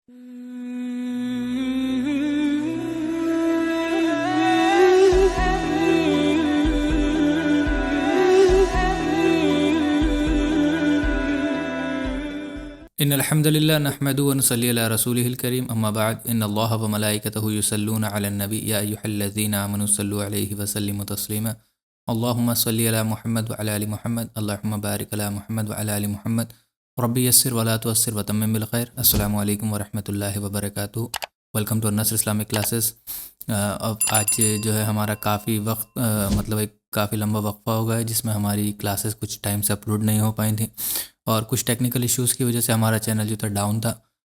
ان الحمد للہ نحمده ونصلی علی رسولہ الکریم اما بعد ان اللہ وملائکتہ یصلون علی النبی یا ایھا الذین آمنوا صلوا علیہ وسلموا تسلیما اللہم صلی علی محمد وعلی آل محمد اللہم بارک علی محمد وعلی آل محمد ربی یسر ولا تعسر وتمم بالخیر۔ السلام علیکم ورحمۃ اللہ وبرکاتہ۔ Welcome to Alnasr Islamic classes. اب آج جو ہے ہمارا کافی وقت ایک کافی لمبا وقفہ ہو گیا ہے، جس میں ہماری کلاسز کچھ ٹائم سے اپلوڈ نہیں ہو پائیں تھیں، اور کچھ ٹیکنیکل ایشوز کی وجہ سے ہمارا چینل جو تھا ڈاؤن تھا،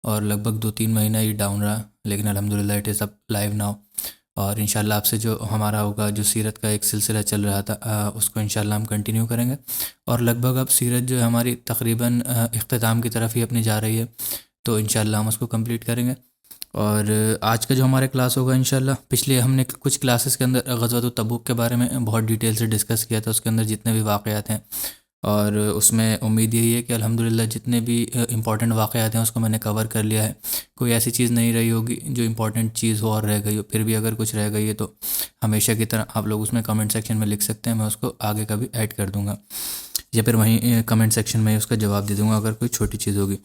اور لگ بھگ 2-3 مہینہ ہی ڈاؤن رہا، لیکن الحمدللہ it is up live now. اور انشاءاللہ آپ سے جو ہمارا ہوگا، جو سیرت کا ایک سلسلہ چل رہا تھا، اس کو انشاءاللہ ہم کنٹینیو کریں گے، اور لگ بھگ اب سیرت جو ہے ہماری تقریباً اختتام کی طرف ہی اپنی جا رہی ہے، تو انشاءاللہ ہم اس کو کمپلیٹ کریں گے۔ اور آج کا جو ہمارا کلاس ہوگا انشاءاللہ، پچھلے ہم نے کچھ کلاسز کے اندر غزوۃ تبوک کے بارے میں بہت ڈیٹیل سے ڈسکس کیا تھا، اس کے اندر جتنے بھی واقعات ہیں، اور اس میں امید یہی ہے کہ الحمدللہ جتنے بھی امپورٹنٹ واقعات ہیں اس کو میں نے کور کر لیا ہے۔ کوئی ایسی چیز نہیں رہی ہوگی جو امپورٹنٹ چیز ہو اور رہ گئی ہو، پھر بھی اگر کچھ رہ گئی ہے تو ہمیشہ کی طرح آپ لوگ اس میں کمنٹ سیکشن میں لکھ سکتے ہیں، میں اس کو آگے کا بھی ایڈ کر دوں گا، یا پھر وہیں کمنٹ سیکشن میں اس کا جواب دے دوں گا اگر کوئی چھوٹی چیز ہوگی۔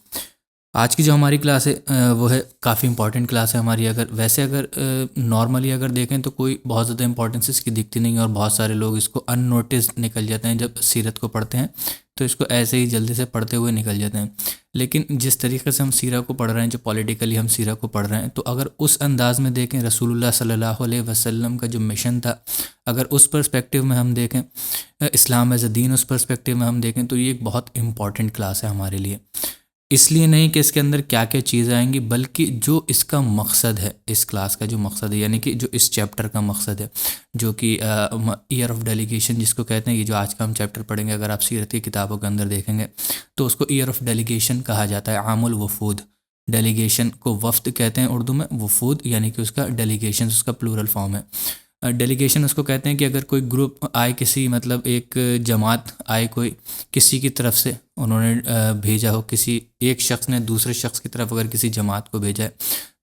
آج کی جو ہماری کلاس ہے وہ ہے کافی امپورٹنٹ کلاس ہے ہماری۔ اگر نارملی اگر دیکھیں تو کوئی بہت زیادہ امپورٹنس اس کی دکھتی نہیں ہے، اور بہت سارے لوگ اس کو ان نوٹس نکل جاتے ہیں جب سیرت کو پڑھتے ہیں، تو اس کو ایسے ہی جلدی سے پڑھتے ہوئے نکل جاتے ہیں۔ لیکن جس طریقے سے ہم سیرہ کو پڑھ رہے ہیں، جو پولیٹیکلی ہم سیرہ کو پڑھ رہے ہیں، تو اگر اس انداز میں دیکھیں رسول اللہ صلی اللہ علیہ وسلم کا جو مشن تھا، اگر اس پرسپیکٹیو میں ہم دیکھیں، اسلام as a then us perspective میں ہم دیکھیں، تو یہ ایک بہت امپورٹنٹ کلاس ہے ہمارے لیے۔ اس لیے نہیں کہ اس کے اندر کیا کیا چیزیں آئیں گی، بلکہ جو اس کا مقصد ہے، اس کلاس کا جو مقصد ہے، یعنی کہ جو اس چیپٹر کا مقصد ہے، جو کہ ایئر آف ڈیلیگیشن جس کو کہتے ہیں، یہ جو آج کا ہم چیپٹر پڑھیں گے، اگر آپ سیرت کی کتابوں کے اندر دیکھیں گے تو اس کو ایئر آف ڈیلیگیشن کہا جاتا ہے، عام الوفود۔ ڈیلیگیشن کو وفد کہتے ہیں اردو میں، وفود یعنی کہ اس کا ڈیلیگیشن اس کا پلورل فارم ہے۔ ڈیلیگیشن اس کو کہتے ہیں کہ اگر کوئی گروپ آئے، کسی ایک جماعت آئے کوئی کسی کی طرف سے، انہوں نے بھیجا ہو، کسی ایک شخص نے دوسرے شخص کی طرف اگر کسی جماعت کو بھیجا ہے،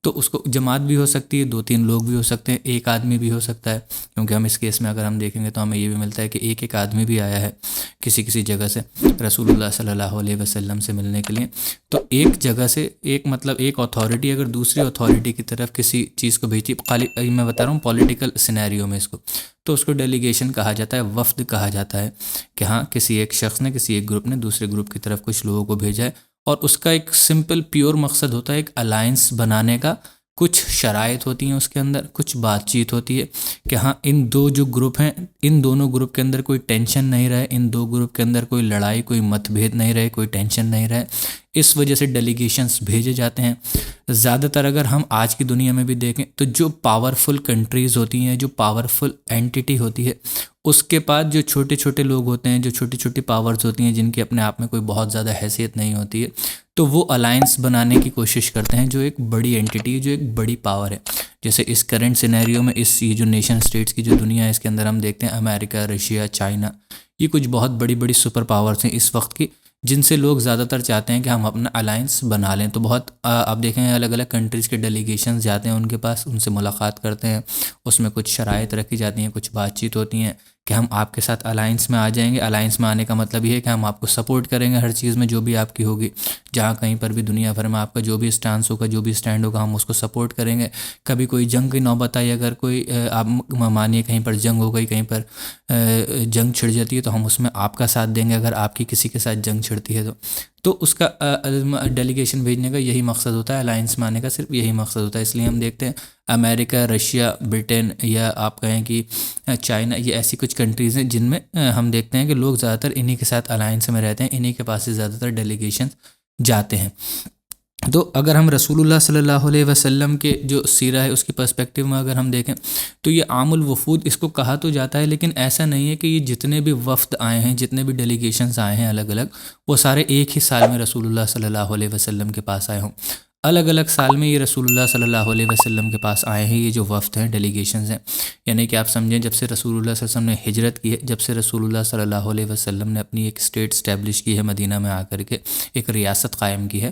تو اس کو جماعت بھی ہو سکتی ہے، 2-3 لوگ بھی ہو سکتے ہیں، ایک آدمی بھی ہو سکتا ہے، کیونکہ ہم اس کیس میں اگر ہم دیکھیں گے تو ہمیں یہ بھی ملتا ہے کہ ایک آدمی بھی آیا ہے کسی جگہ سے رسول اللہ صلی اللہ علیہ وسلم سے ملنے کے لیے۔ تو ایک جگہ سے ایک اتھارٹی اگر دوسری اتھارٹی کی طرف کسی چیز کو بھیجتی، میں بتا رہا ہوں پولیٹیکل سینیریو میں تو اس کو ڈیلیگیشن کہا جاتا ہے، وفد کہا جاتا ہے، کہ ہاں کسی ایک شخص نے، کسی ایک گروپ نے دوسرے گروپ کی طرف کچھ لوگوں کو بھیجا ہے، اور اس کا ایک سمپل پیور مقصد ہوتا ہے ایک الائنس بنانے کا۔ کچھ شرائط ہوتی ہیں اس کے اندر، کچھ بات چیت ہوتی ہے کہ ہاں ان دو جو گروپ ہیں، ان دونوں گروپ کے اندر کوئی ٹینشن نہیں رہے، ان دو گروپ کے اندر کوئی لڑائی، کوئی مت بھید نہیں رہے، کوئی ٹینشن نہیں رہے، اس وجہ سے ڈیلیگیشنز بھیجے جاتے ہیں۔ زیادہ تر اگر ہم آج کی دنیا میں بھی دیکھیں تو جو پاورفل کنٹریز ہوتی ہیں، جو پاورفل اینٹیٹی ہوتی ہے، اس کے بعد جو چھوٹے چھوٹے لوگ ہوتے ہیں، جو چھوٹی چھوٹی پاورز ہوتی ہیں، جن کی اپنے آپ میں کوئی بہت زیادہ حیثیت نہیں ہوتی ہے، تو وہ الائنس بنانے کی کوشش کرتے ہیں، جو ایک بڑی اینٹیٹی ہے، جو ایک بڑی پاور ہے۔ جیسے اس کرنٹ سینیریو میں، یہ جو نیشن اسٹیٹس کی جو دنیا ہے، اس کے اندر ہم دیکھتے ہیں امریکہ، رشیا، چائنا، یہ کچھ بہت بڑی بڑی سپر پاورز ہیں اس وقت کی، جن سے لوگ زیادہ تر چاہتے ہیں کہ ہم اپنا الائنس بنا لیں۔ تو بہت آپ دیکھیں الگ الگ کنٹریز کے ڈیلیگیشنز جاتے ہیں ان کے پاس، ان سے ملاقات کرتے ہیں، اس میں کچھ شرائط رکھی جاتی ہیں، کچھ بات چیت ہوتی ہیں کہ ہم آپ کے ساتھ الائنس میں آ جائیں گے۔ الائنس میں آنے کا مطلب یہ ہے کہ ہم آپ کو سپورٹ کریں گے ہر چیز میں، جو بھی آپ کی ہوگی، جہاں کہیں پر بھی دنیا بھر میں آپ کا جو بھی اسٹانس ہوگا، جو بھی اسٹینڈ ہوگا، ہم اس کو سپورٹ کریں گے۔ کبھی کوئی جنگ کی نوبت آئی، اگر کوئی آپ مانیے کہیں پر جنگ ہو گئی، کہیں پر جنگ چھڑ جاتی ہے، تو ہم اس میں آپ کا ساتھ دیں گے، اگر آپ کی کسی کے ساتھ جنگ چھڑتی ہے تو اس کا ڈیلیگیشن بھیجنے کا یہی مقصد ہوتا ہے، الائنس میں آنے کا صرف یہی مقصد ہوتا ہے۔ اس لیے ہم دیکھتے ہیں امریکہ، رشیا، برٹن، یا آپ کہیں کہ چائنا، یہ ایسی کچھ کنٹریز ہیں جن میں ہم دیکھتے ہیں کہ لوگ زیادہ تر انہی کے ساتھ الائنس میں رہتے ہیں، انہی کے پاس سے زیادہ تر ڈیلیگیشن جاتے ہیں۔ تو اگر ہم رسول اللہ صلی اللہ علیہ وسلم کے جو سیرہ ہے اس کی پرسپیکٹیو میں اگر ہم دیکھیں تو یہ عام الوفود اس کو کہا تو جاتا ہے، لیکن ایسا نہیں ہے کہ یہ جتنے بھی وفد آئے ہیں، جتنے بھی ڈیلیگیشنز آئے ہیں الگ الگ، وہ سارے ایک ہی سال میں رسول اللہ صلی اللہ علیہ وسلم کے پاس آئے ہوں۔ الگ الگ سال میں یہ رسول اللہ صلی اللہ علیہ وسلم کے پاس آئے ہیں، یہ جو وفد ہیں، ڈیلیگیشنز ہیں۔ یعنی کہ آپ سمجھیں جب سے رسول اللہ صلی اللہ علیہ وسلم نے ہجرت کی ہے، جب سے رسول اللہ صلی اللہ علیہ وسلم نے اپنی ایک اسٹیٹ اسٹیبلش کی ہے، مدینہ میں آ کر کے ایک ریاست قائم کی ہے،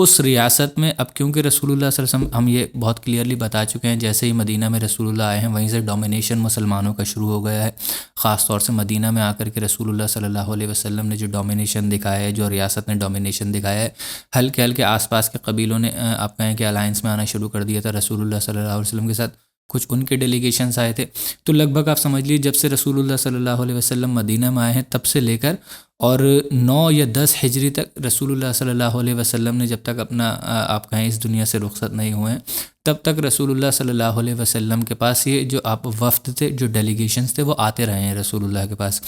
اس ریاست میں اب کیونکہ رسول اللہ صلی اللہ علیہ وسلم ہم یہ بہت کلیئرلی بتا چکے ہیں، جیسے ہی مدینہ میں رسول اللہ آئے ہیں وہیں سے ڈومینیشن مسلمانوں کا شروع ہو گیا ہے. خاص طور سے مدینہ میں آ کر کے رسول اللہ صلی اللہ علیہ وسلم نے جو ڈومینیشن دکھایا ہے، جو ریاست نے ڈومینیشن دکھایا ہے، ہلکے ہلکے آس پاس کے قبیلوں نے آپ کہیں کہ الائنس میں آنا شروع کر دیا تھا رسول اللہ صلی اللہ علیہ وسلم کے ساتھ. کچھ ان کے ڈیلیگیشنز آئے تھے. تو لگ بھگ آپ سمجھ لیجیے جب سے رسول اللہ صلی اللہ علیہ وسلم مدینہ میں آئے ہیں تب سے لے کر اور 9 یا 10 ہجری تک رسول اللہ صلی اللہ علیہ وسلم نے جب تک اپنا آپ کہیں اس دنیا سے رخصت نہیں ہوئے ہیں تب تک رسول اللہ صلی اللہ علیہ وسلم کے پاس یہ جو آپ وفد تھے، جو ڈیلیگیشنز تھے، وہ آتے رہے ہیں رسول اللہ کے پاس.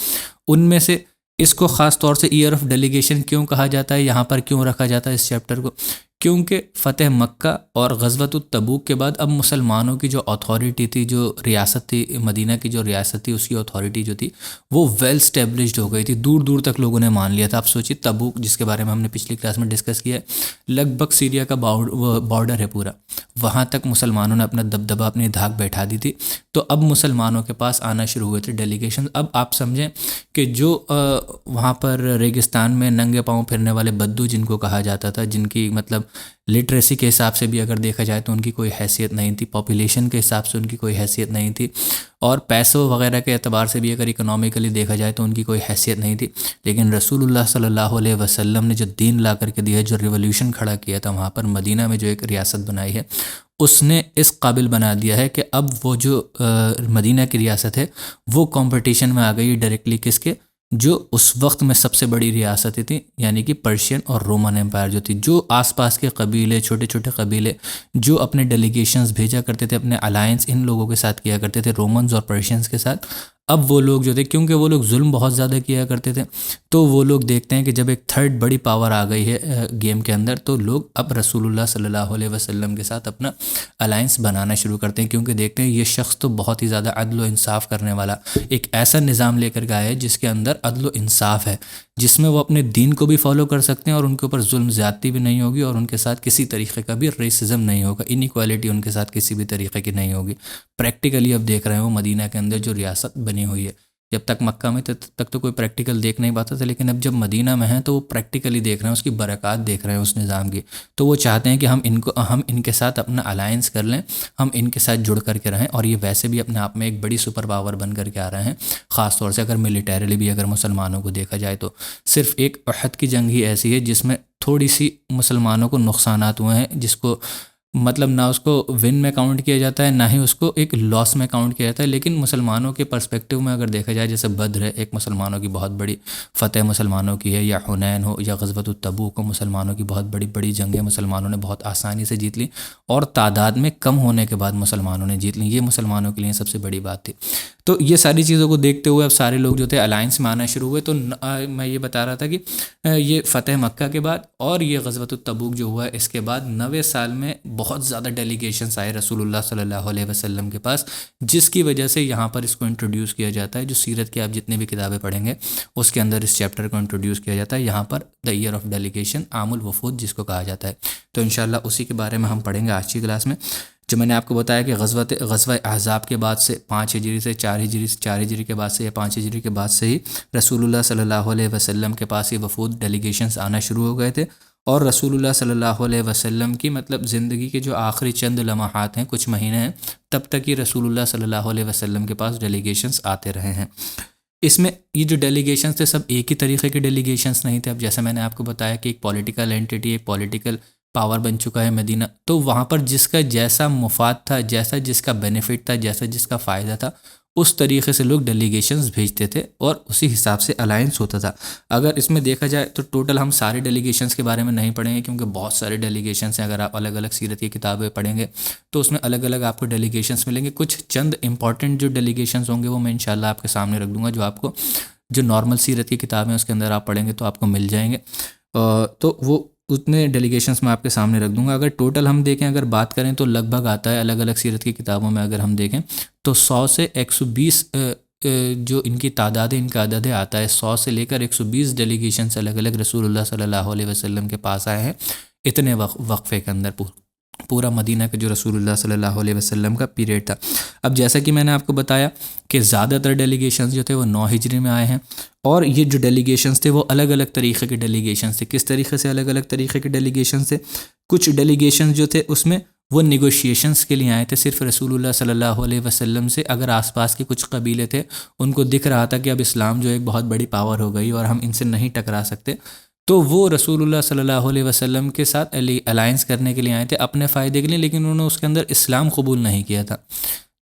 ان میں سے اس کو خاص طور سے ایئر آف ڈیلیگیشن کیوں کہا جاتا ہے، یہاں پر کیوں رکھا جاتا ہے اس چیپٹر کو؟ کیونکہ فتح مکہ اور غزوۃ التبوک کے بعد اب مسلمانوں کی جو اتھارٹی تھی، جو ریاست تھی، مدینہ کی جو ریاست تھی، اس کی اتھارٹی جو تھی وہ ویل اسٹیبلشڈ ہو گئی تھی. دور دور تک لوگوں نے مان لیا تھا. آپ سوچیے تبوک جس کے بارے میں ہم نے پچھلی کلاس میں ڈسکس کیا ہے، لگ بھگ سیریا کا بارڈر ہے پورا، وہاں تک مسلمانوں نے اپنا دبدبہ، اپنی دھاک بیٹھا دی تھی. تو اب مسلمانوں کے پاس آنا شروع ہوئے تھے ڈیلیگیشن. اب آپ سمجھیں کہ جو وہاں پر ریگستان میں ننگے پاؤں پھرنے والے بدو جن کو کہا جاتا تھا، جن کی مطلب لٹریسی کے حساب سے بھی اگر دیکھا جائے تو ان کی کوئی حیثیت نہیں تھی، پاپولیشن کے حساب سے ان کی کوئی حیثیت نہیں تھی، اور پیسوں وغیرہ کے اعتبار سے بھی اگر اکنامیکلی دیکھا جائے تو ان کی کوئی حیثیت نہیں تھی. لیکن رسول اللہ صلی اللہ علیہ وسلم نے جو دین لا کر کے دیا، جو ریولوشن کھڑا کیا تھا وہاں پر مدینہ میں، جو ایک ریاست بنائی ہے، اس نے اس قابل بنا دیا ہے کہ اب وہ جو مدینہ کی ریاست ہے وہ کمپٹیشن میں آ گئی ڈائریکٹلی کس کے؟ جو اس وقت میں سب سے بڑی ریاستیں تھیں، یعنی کہ پرشین اور رومن امپائر جو تھی. جو آس پاس کے قبیلے، چھوٹے چھوٹے قبیلے جو اپنے ڈیلیگیشنز بھیجا کرتے تھے، اپنے الائنس ان لوگوں کے ساتھ کیا کرتے تھے، رومنز اور پرشینز کے ساتھ، اب وہ لوگ جو تھے، کیونکہ وہ لوگ ظلم بہت زیادہ کیا کرتے تھے، تو وہ لوگ دیکھتے ہیں کہ جب ایک تھرڈ بڑی پاور آ گئی ہے گیم کے اندر، تو لوگ اب رسول اللہ صلی اللہ علیہ وسلم کے ساتھ اپنا الائنس بنانا شروع کرتے ہیں، کیونکہ دیکھتے ہیں یہ شخص تو بہت ہی زیادہ عدل و انصاف کرنے والا، ایک ایسا نظام لے کر کے آیا ہے جس کے اندر عدل و انصاف ہے، جس میں وہ اپنے دین کو بھی فالو کر سکتے ہیں اور ان کے اوپر ظلم زیادتی بھی نہیں ہوگی، اور ان کے ساتھ کسی طریقے کا بھی ریسزم نہیں ہوگا، انیکوالٹی ان کے ساتھ کسی بھی طریقے کی نہیں ہوگی. پریکٹیکلی اب دیکھ رہے ہیں وہ مدینہ کے اندر جو ریاست بنی ہوئی ہے. جب تک مکہ میں تب تک تو کوئی پریکٹیکل دیکھ نہیں پاتا تھا، لیکن اب جب مدینہ میں ہیں تو وہ پریکٹیکلی دیکھ رہے ہیں، اس کی برکات دیکھ رہے ہیں اس نظام کی. تو وہ چاہتے ہیں کہ ہم ان کے ساتھ اپنا الائنس کر لیں، ہم ان کے ساتھ جڑ کر کے رہیں، اور یہ ویسے بھی اپنے آپ میں ایک بڑی سپر پاور بن کر کے آ رہے ہیں. خاص طور سے اگر ملیٹریلی بھی اگر مسلمانوں کو دیکھا جائے تو صرف ایک احد کی جنگ ہی ایسی ہے جس میں تھوڑی سی مسلمانوں کو نقصانات ہوئے ہیں، جس کو مطلب نہ اس کو ون میں کاؤنٹ کیا جاتا ہے، نہ ہی اس کو ایک لاس میں کاؤنٹ کیا جاتا ہے. لیکن مسلمانوں کے پرسپیکٹیو میں اگر دیکھا جائے، جیسے بدر ہے، ایک مسلمانوں کی بہت بڑی فتح مسلمانوں کی ہے، یا حنین ہو، یا غزوۃ التبوک ہو، مسلمانوں کی بہت بڑی بڑی جنگیں مسلمانوں نے بہت آسانی سے جیت لی، اور تعداد میں کم ہونے کے بعد مسلمانوں نے جیت لی. یہ مسلمانوں کے لیے سب سے بڑی بات تھی. تو یہ ساری چیزوں کو دیکھتے ہوئے اب سارے لوگ جو تھے الائنس میں آنا شروع ہوئے. تو میں یہ بتا رہا تھا کہ یہ فتح مکہ کے بعد اور یہ غزوۃ التبوک جو ہوا ہے، اس کے بعد 90 سال میں بہت زیادہ ڈیلیگیشنز آئے رسول اللہ صلی اللہ علیہ وسلم کے پاس، جس کی وجہ سے یہاں پر اس کو انٹروڈیوس کیا جاتا ہے. جو سیرت کی آپ جتنے بھی کتابیں پڑھیں گے اس کے اندر اس چیپٹر کو انٹروڈیوس کیا جاتا ہے. یہاں پر دا ایئر آف ڈیلیگیشن، عام الوفود جس کو کہا جاتا ہے. تو انشاءاللہ اسی کے بارے میں ہم پڑھیں گے آج کی کلاس میں. جو میں نے آپ کو بتایا کہ غزوہ احزاب کے بعد سے 5 ہجری سے 4 ہجری کے بعد سے یا 5 ہجری کے بعد سے ہی رسول اللہ صلی اللہ علیہ وسلم کے پاس یہ وفود ڈیلیگیشنز آنا شروع ہو گئے تھے. اور رسول اللہ صلی اللہ علیہ وسلم کی مطلب زندگی کے جو آخری چند لمحات ہیں، کچھ مہینے ہیں، تب تک ہی رسول اللہ صلی اللہ علیہ وسلم کے پاس ڈیلیگیشنز آتے رہے ہیں. اس میں یہ جو ڈیلیگیشنز تھے سب ایک ہی طریقے کے ڈیلیگیشنز نہیں تھے. اب جیسا میں نے آپ کو بتایا کہ ایک پولیٹیکل اینٹی، ایک پولیٹیکل پاور بن چکا ہے مدینہ، تو وہاں پر جس کا جیسا مفاد تھا، جیسا جس کا بینیفٹ تھا، جیسا جس کا فائدہ تھا، اس طریقے سے لوگ ڈیلیگیشنز بھیجتے تھے اور اسی حساب سے الائنس ہوتا تھا. اگر اس میں دیکھا جائے تو ٹوٹل ہم سارے ڈیلیگیشنز کے بارے میں نہیں پڑھیں گے، کیونکہ بہت سارے ڈیلیگیشنز ہیں. اگر آپ الگ الگ سیرت کی کتابیں پڑھیں گے تو اس میں الگ الگ آپ کو ڈیلیگیشنز ملیں گے. کچھ چند امپورٹنٹ جو ڈیلیگیشنز ہوں گے وہ میں انشاءاللہ آپ کے سامنے رکھ دوں گا، جو آپ کو جو نارمل سیرت کی کتابیں اس کے اندر آپ پڑھیں گے تو آپ کو مل جائیں گے. تو وہ اتنے ڈیلیگیشنز میں آپ کے سامنے رکھ دوں گا. اگر ٹوٹل ہم دیکھیں، اگر بات کریں تو لگ بھگ آتا ہے الگ الگ سیرت کی کتابوں میں اگر ہم دیکھیں تو 100 سے 120 جو ان کی تعداد ہے، ان کا عدد ہے، آتا ہے 100 سے لے کر 120 ڈیلیگیشنز الگ الگ رسول اللہ صلی اللہ علیہ وسلم کے پاس آئے ہیں اتنے وقفے کے اندر پورا مدینہ کا جو رسول اللہ صلی اللہ علیہ وسلم کا پیریڈ تھا۔ اب جیسا کہ میں نے آپ کو بتایا کہ زیادہ تر ڈیلیگیشنز جو تھے وہ 9 ہجری میں آئے ہیں، اور یہ جو ڈیلیگیشنز تھے وہ الگ الگ طریقے کے ڈیلیگیشنز تھے۔ کس طریقے سے الگ الگ طریقے کے ڈیلیگیشنز تھے؟ کچھ ڈیلیگیشنز جو تھے اس میں وہ نیگوشیشنز کے لیے آئے تھے صرف رسول اللہ صلی اللہ علیہ وسلم سے۔ اگر آس پاس کے کچھ قبیلے تھے ان کو دکھ رہا تھا کہ اب اسلام جو ایک بہت بڑی پاور ہو گئی اور ہم ان سے نہیں ٹکرا سکتے، تو وہ رسول اللہ صلی اللہ علیہ وسلم کے ساتھ الائنس کرنے کے لیے آئے تھے اپنے فائدے کے لیے، لیکن انہوں نے اس کے اندر اسلام قبول نہیں کیا تھا۔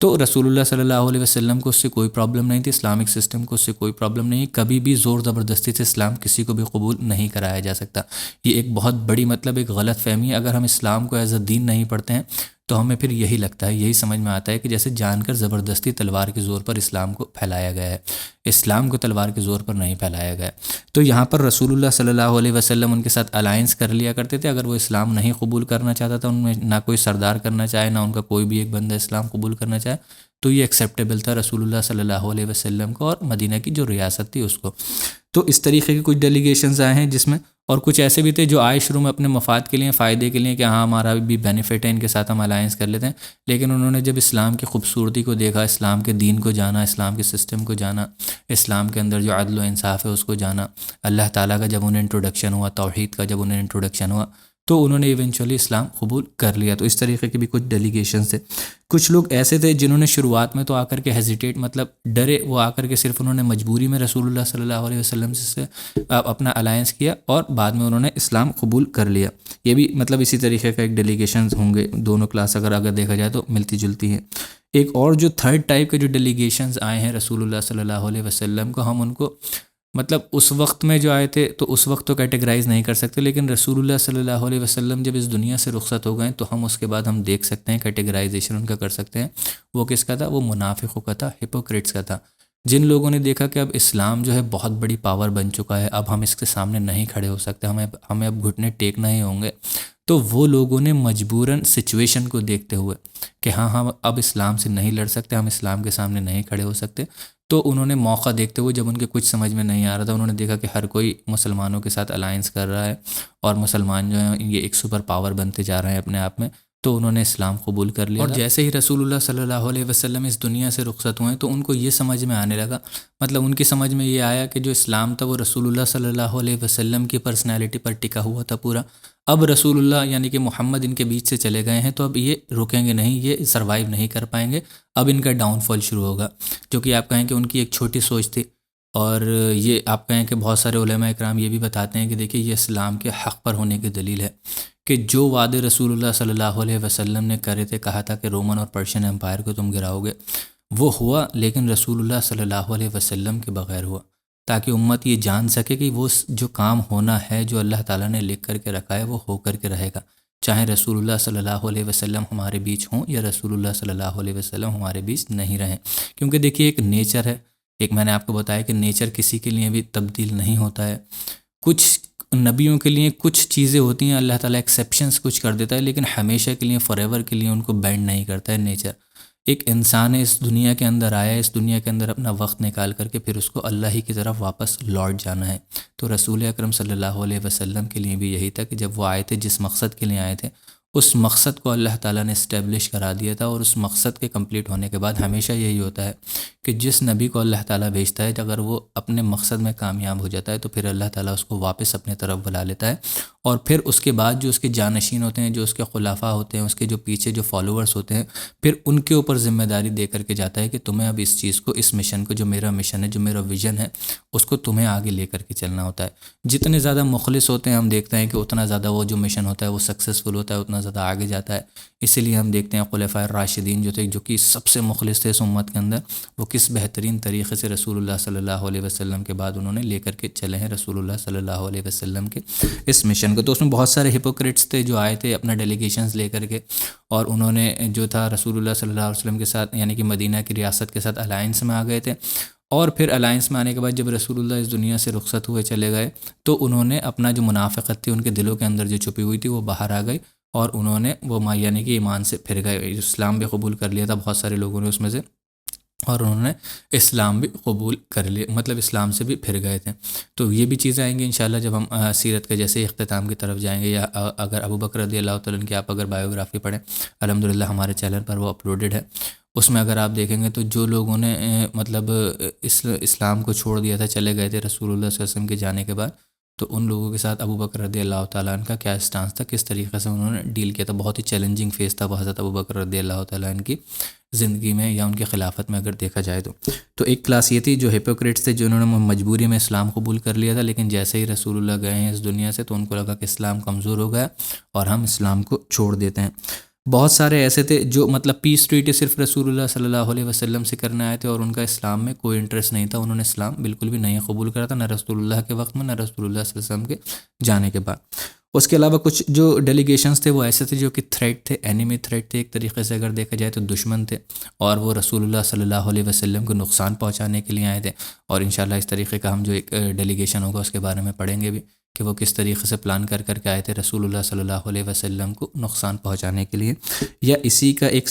تو رسول اللہ صلی اللہ علیہ وسلم کو اس سے کوئی پرابلم نہیں تھی، اسلامک سسٹم کو اس سے کوئی پرابلم نہیں، کبھی بھی زور زبردستی سے اسلام کسی کو بھی قبول نہیں کرایا جا سکتا۔ یہ ایک بہت بڑی ایک غلط فہمی ہے۔ اگر ہم اسلام کو ایز اے دین نہیں پڑھتے ہیں تو ہمیں پھر یہی لگتا ہے، یہی سمجھ میں آتا ہے کہ جیسے جان کر زبردستی تلوار کے زور پر اسلام کو پھیلایا گیا ہے۔ اسلام کو تلوار کے زور پر نہیں پھیلایا گیا۔ تو یہاں پر رسول اللہ صلی اللہ علیہ وسلم ان کے ساتھ الائنس کر لیا کرتے تھے۔ اگر وہ اسلام نہیں قبول کرنا چاہتا تھا، ان میں نہ کوئی سردار کرنا چاہے، نہ ان کا کوئی بھی ایک بندہ اسلام قبول کرنا چاہے، تو یہ ایکسیپٹیبل تھا رسول اللہ صلی اللہ علیہ وسلم کو اور مدینہ کی جو ریاست تھی اس کو۔ تو اس طریقے کے کچھ ڈیلیگیشنز آئے ہیں جس میں، اور کچھ ایسے بھی تھے جو آئے شروع میں اپنے مفاد کے لیے، فائدے کے لیے کہ ہاں ہمارا بھی بینیفٹ ہے، ان کے ساتھ ہم الائنس کر لیتے ہیں، لیکن انہوں نے جب اسلام کی خوبصورتی کو دیکھا، اسلام کے دین کو جانا، اسلام کے سسٹم کو جانا، اسلام کے اندر جو عدل و انصاف ہے اس کو جانا، اللہ تعالیٰ کا جب انہیں انٹروڈکشن ہوا، توحید کا جب انہیں انٹروڈکشن ہوا، تو انہوں نے ایونچولی اسلام قبول کر لیا۔ تو اس طریقے کے بھی کچھ ڈیلیگیشنز تھے۔ کچھ لوگ ایسے تھے جنہوں نے شروعات میں تو آ کر کے ہیزیٹیٹ ڈرے، وہ آ کر کے صرف انہوں نے مجبوری میں رسول اللہ صلی اللہ علیہ وسلم سے اپنا الائنس کیا، اور بعد میں انہوں نے اسلام قبول کر لیا۔ یہ بھی اسی طریقے کا ایک ڈیلیگیشنز ہوں گے، دونوں کلاس اگر دیکھا جائے تو ملتی جلتی ہیں۔ ایک اور جو تھرڈ ٹائپ کے جو ڈیلیگیشنز آئے ہیں رسول اللہ صلی اللہ علیہ وسلم کو، ہم ان کو اس وقت میں جو آئے تھے تو اس وقت تو کیٹیگرائز نہیں کر سکتے، لیکن رسول اللہ صلی اللہ علیہ وسلم جب اس دنیا سے رخصت ہو گئے تو ہم اس کے بعد ہم دیکھ سکتے ہیں، کیٹیگرائزیشن ان کا کر سکتے ہیں۔ وہ کس کا تھا؟ وہ منافقوں کا تھا، ہپوکریٹس کا تھا۔ جن لوگوں نے دیکھا کہ اب اسلام جو ہے بہت بڑی پاور بن چکا ہے، اب ہم اس کے سامنے نہیں کھڑے ہو سکتے، ہمیں اب گھٹنے ٹیکنا ہی ہوں گے، تو وہ لوگوں نے مجبوراً سچویشن کو دیکھتے ہوئے کہ ہاں ہم اب اسلام سے نہیں لڑ سکتے، ہم اسلام کے سامنے نہیں کھڑے ہو سکتے، تو انہوں نے موقع دیکھتے ہوئے، جب ان کے کچھ سمجھ میں نہیں آ رہا تھا، انہوں نے دیکھا کہ ہر کوئی مسلمانوں کے ساتھ الائنس کر رہا ہے اور مسلمان جو ہیں یہ ایک سپر پاور بنتے جا رہے ہیں اپنے آپ میں، تو انہوں نے اسلام قبول کر لیا۔ اور جیسے ہی رسول اللہ صلی اللہ علیہ وسلم اس دنیا سے رخصت ہوئے تو ان کو یہ سمجھ میں آنے لگا، ان کی سمجھ میں یہ آیا کہ جو اسلام تھا وہ رسول اللہ صلی اللہ علیہ وسلم کی پرسنالٹی پر ٹکا ہوا تھا پورا۔ اب رسول اللہ یعنی کہ محمد ان کے بیچ سے چلے گئے ہیں، تو اب یہ رکیں گے نہیں، یہ سروائیو نہیں کر پائیں گے، اب ان کا ڈاؤن فال شروع ہوگا۔ جو کہ آپ کہیں کہ ان کی ایک چھوٹی سوچ تھی، اور یہ آپ کہیں کہ بہت سارے علماء اکرام یہ بھی بتاتے ہیں کہ دیکھیے یہ اسلام کے حق پر ہونے کی دلیل ہے کہ جو وعدے رسول اللہ صلی اللہ علیہ وسلم نے کرے تھے، کہا تھا کہ رومن اور پرشین امپائر کو تم گراؤ گے، وہ ہوا، لیکن رسول اللہ صلی اللہ علیہ وسلم کے بغیر ہوا، تاکہ امت یہ جان سکے کہ وہ جو کام ہونا ہے، جو اللہ تعالیٰ نے لکھ کر کے رکھا ہے، وہ ہو کر کے رہے گا، چاہے رسول اللہ صلی اللہ علیہ وسلم ہمارے بیچ ہوں یا رسول اللہ صلی اللہ علیہ وسلم ہمارے بیچ نہیں رہیں۔ کیونکہ دیکھیے ایک نیچر ہے، ایک میں نے آپ کو بتایا کہ نیچر کسی کے لیے بھی تبدیل نہیں ہوتا ہے۔ کچھ نبیوں کے لیے کچھ چیزیں ہوتی ہیں، اللہ تعالیٰ ایکسیپشنز کچھ کر دیتا ہے، لیکن ہمیشہ کے لیے، فار ایور کے لیے ان کو بینڈ نہیں کرتا ہے نیچر۔ ایک انسان ہے، اس دنیا کے اندر آیا ہے، اس دنیا کے اندر اپنا وقت نکال کر کے پھر اس کو اللہ ہی کی طرف واپس لوٹ جانا ہے۔ تو رسول اکرم صلی اللہ علیہ وسلم کے لیے بھی یہی تھا کہ جب وہ آئے تھے، جس مقصد کے لیے آئے تھے، اس مقصد کو اللہ تعالیٰ نے اسٹیبلش کرا دیا تھا، اور اس مقصد کے کمپلیٹ ہونے کے بعد ہمیشہ یہی ہوتا ہے کہ جس نبی کو اللہ تعالیٰ بھیجتا ہے، اگر وہ اپنے مقصد میں کامیاب ہو جاتا ہے تو پھر اللہ تعالیٰ اس کو واپس اپنے طرف بلا لیتا ہے، اور پھر اس کے بعد جو اس کے جانشین ہوتے ہیں، جو اس کے خلفاء ہوتے ہیں، اس کے جو پیچھے جو فالوورز ہوتے ہیں، پھر ان کے اوپر ذمہ داری دے کر کے جاتا ہے کہ تمہیں اب اس چیز کو، اس مشن کو، جو میرا مشن ہے، جو میرا ویژن ہے، اس کو تمہیں آگے لے کر کے چلنا ہوتا ہے۔ جتنے زیادہ مخلص ہوتے ہیں، ہم دیکھتے ہیں کہ اتنا زیادہ وہ جو مشن ہوتا ہے وہ سکسیزفل ہوتا ہے، اتنا زیادہ آگے جاتا ہے۔ اسی لیے ہم دیکھتے ہیں خلفائے راشدین جو تھے، جو کہ سب سے مخلص تھے اس امت کے اندر، وہ کس بہترین طریقے سے رسول اللہ صلی اللہ علیہ وسلم کے بعد انہوں نے لے کر کے چلے ہیں رسول اللہ صلی اللہ علیہ وسلم کے اس مشن کو۔ تو اس میں بہت سارے ہپوکریٹس تھے جو آئے تھے اپنا ڈیلیگیشنز لے کر کے، اور انہوں نے جو تھا رسول اللہ صلی اللہ علیہ وسلم کے ساتھ، یعنی کہ مدینہ کی ریاست کے ساتھ الائنس میں آ گئے تھے، اور پھر الائنس میں آنے کے بعد جب رسول اللہ اس دنیا سے رخصت ہوئے چلے گئے تو انہوں نے اپنا جو منافقت تھی ان کے دلوں کے اندر جو چھپی ہوئی تھی وہ باہر آ گئی، اور انہوں نے وہ یعنی کہ ایمان سے پھر گئے، اسلام بھی قبول کر لیا تھا بہت سارے لوگوں نے اس میں سے، اور انہوں نے اسلام بھی قبول کر لیا، مطلب اسلام سے بھی پھر گئے تھے۔ تو یہ بھی چیزیں آئیں گی انشاءاللہ جب ہم سیرت کے جیسے اختتام کی طرف جائیں گے، یا اگر ابو بکر رضی اللہ تعالیٰ عنہ کی آپ اگر بایوگرافی پڑھیں، الحمدللہ ہمارے چینل پر وہ اپلوڈڈ ہے، اس میں اگر آپ دیکھیں گے تو جو لوگوں نے مطلب اسلام کو چھوڑ دیا تھا، چلے گئے تھے رسول اللہ صلی اللہ علیہ وسلم کے جانے کے بعد، تو ان لوگوں کے ساتھ ابو بکر رضی اللہ تعالیٰ عنہ کا کیا اسٹانس تھا، کس طریقے سے انہوں نے ڈیل کیا تھا۔ بہت ہی چیلنجنگ فیس تھا وہ حضرت ابو بکر رضی اللہ تعالیٰ عنہ کی زندگی میں یا ان کی خلافت میں اگر دیکھا جائے تو ایک کلاس یہ تھی جو ہیپوکریٹس تھے، جنہوں نے مجبوری میں اسلام قبول کر لیا تھا، لیکن جیسے ہی رسول اللہ گئے ہیں اس دنیا سے تو ان کو لگا کہ اسلام کمزور ہو گیا اور ہم اسلام کو چھوڑ دیتے ہیں۔ بہت سارے ایسے تھے جو مطلب پیس ٹریٹی صرف رسول اللہ صلی اللہ علیہ وسلم سے کرنے آئے تھے اور ان کا اسلام میں کوئی انٹرسٹ نہیں تھا، انہوں نے اسلام بالکل بھی نہیں قبول کرا تھا، نہ رسول اللہ کے وقت میں نہ رسول اللہ صلی اللہ علیہ وسلم کے جانے کے بعد۔ اس کے علاوہ کچھ جو ڈیلیگیشنز تھے وہ ایسے تھے جو کہ تھریٹ تھے، اینیمی تھریٹ تھے، ایک طریقے سے اگر دیکھا جائے تو دشمن تھے، اور وہ رسول اللہ صلی اللہ علیہ وسلم کو نقصان پہنچانے کے لیے آئے تھے۔ اور انشاءاللہ اس طریقے کا ہم جو ایک ڈیلیگیشن ہوگا اس کے بارے میں پڑھیں گے بھی کہ وہ کس طریقے سے پلان کر کے آئے تھے رسول اللہ صلی اللہ علیہ وسلم کو نقصان پہنچانے کے لیے۔ یا اسی کا ایک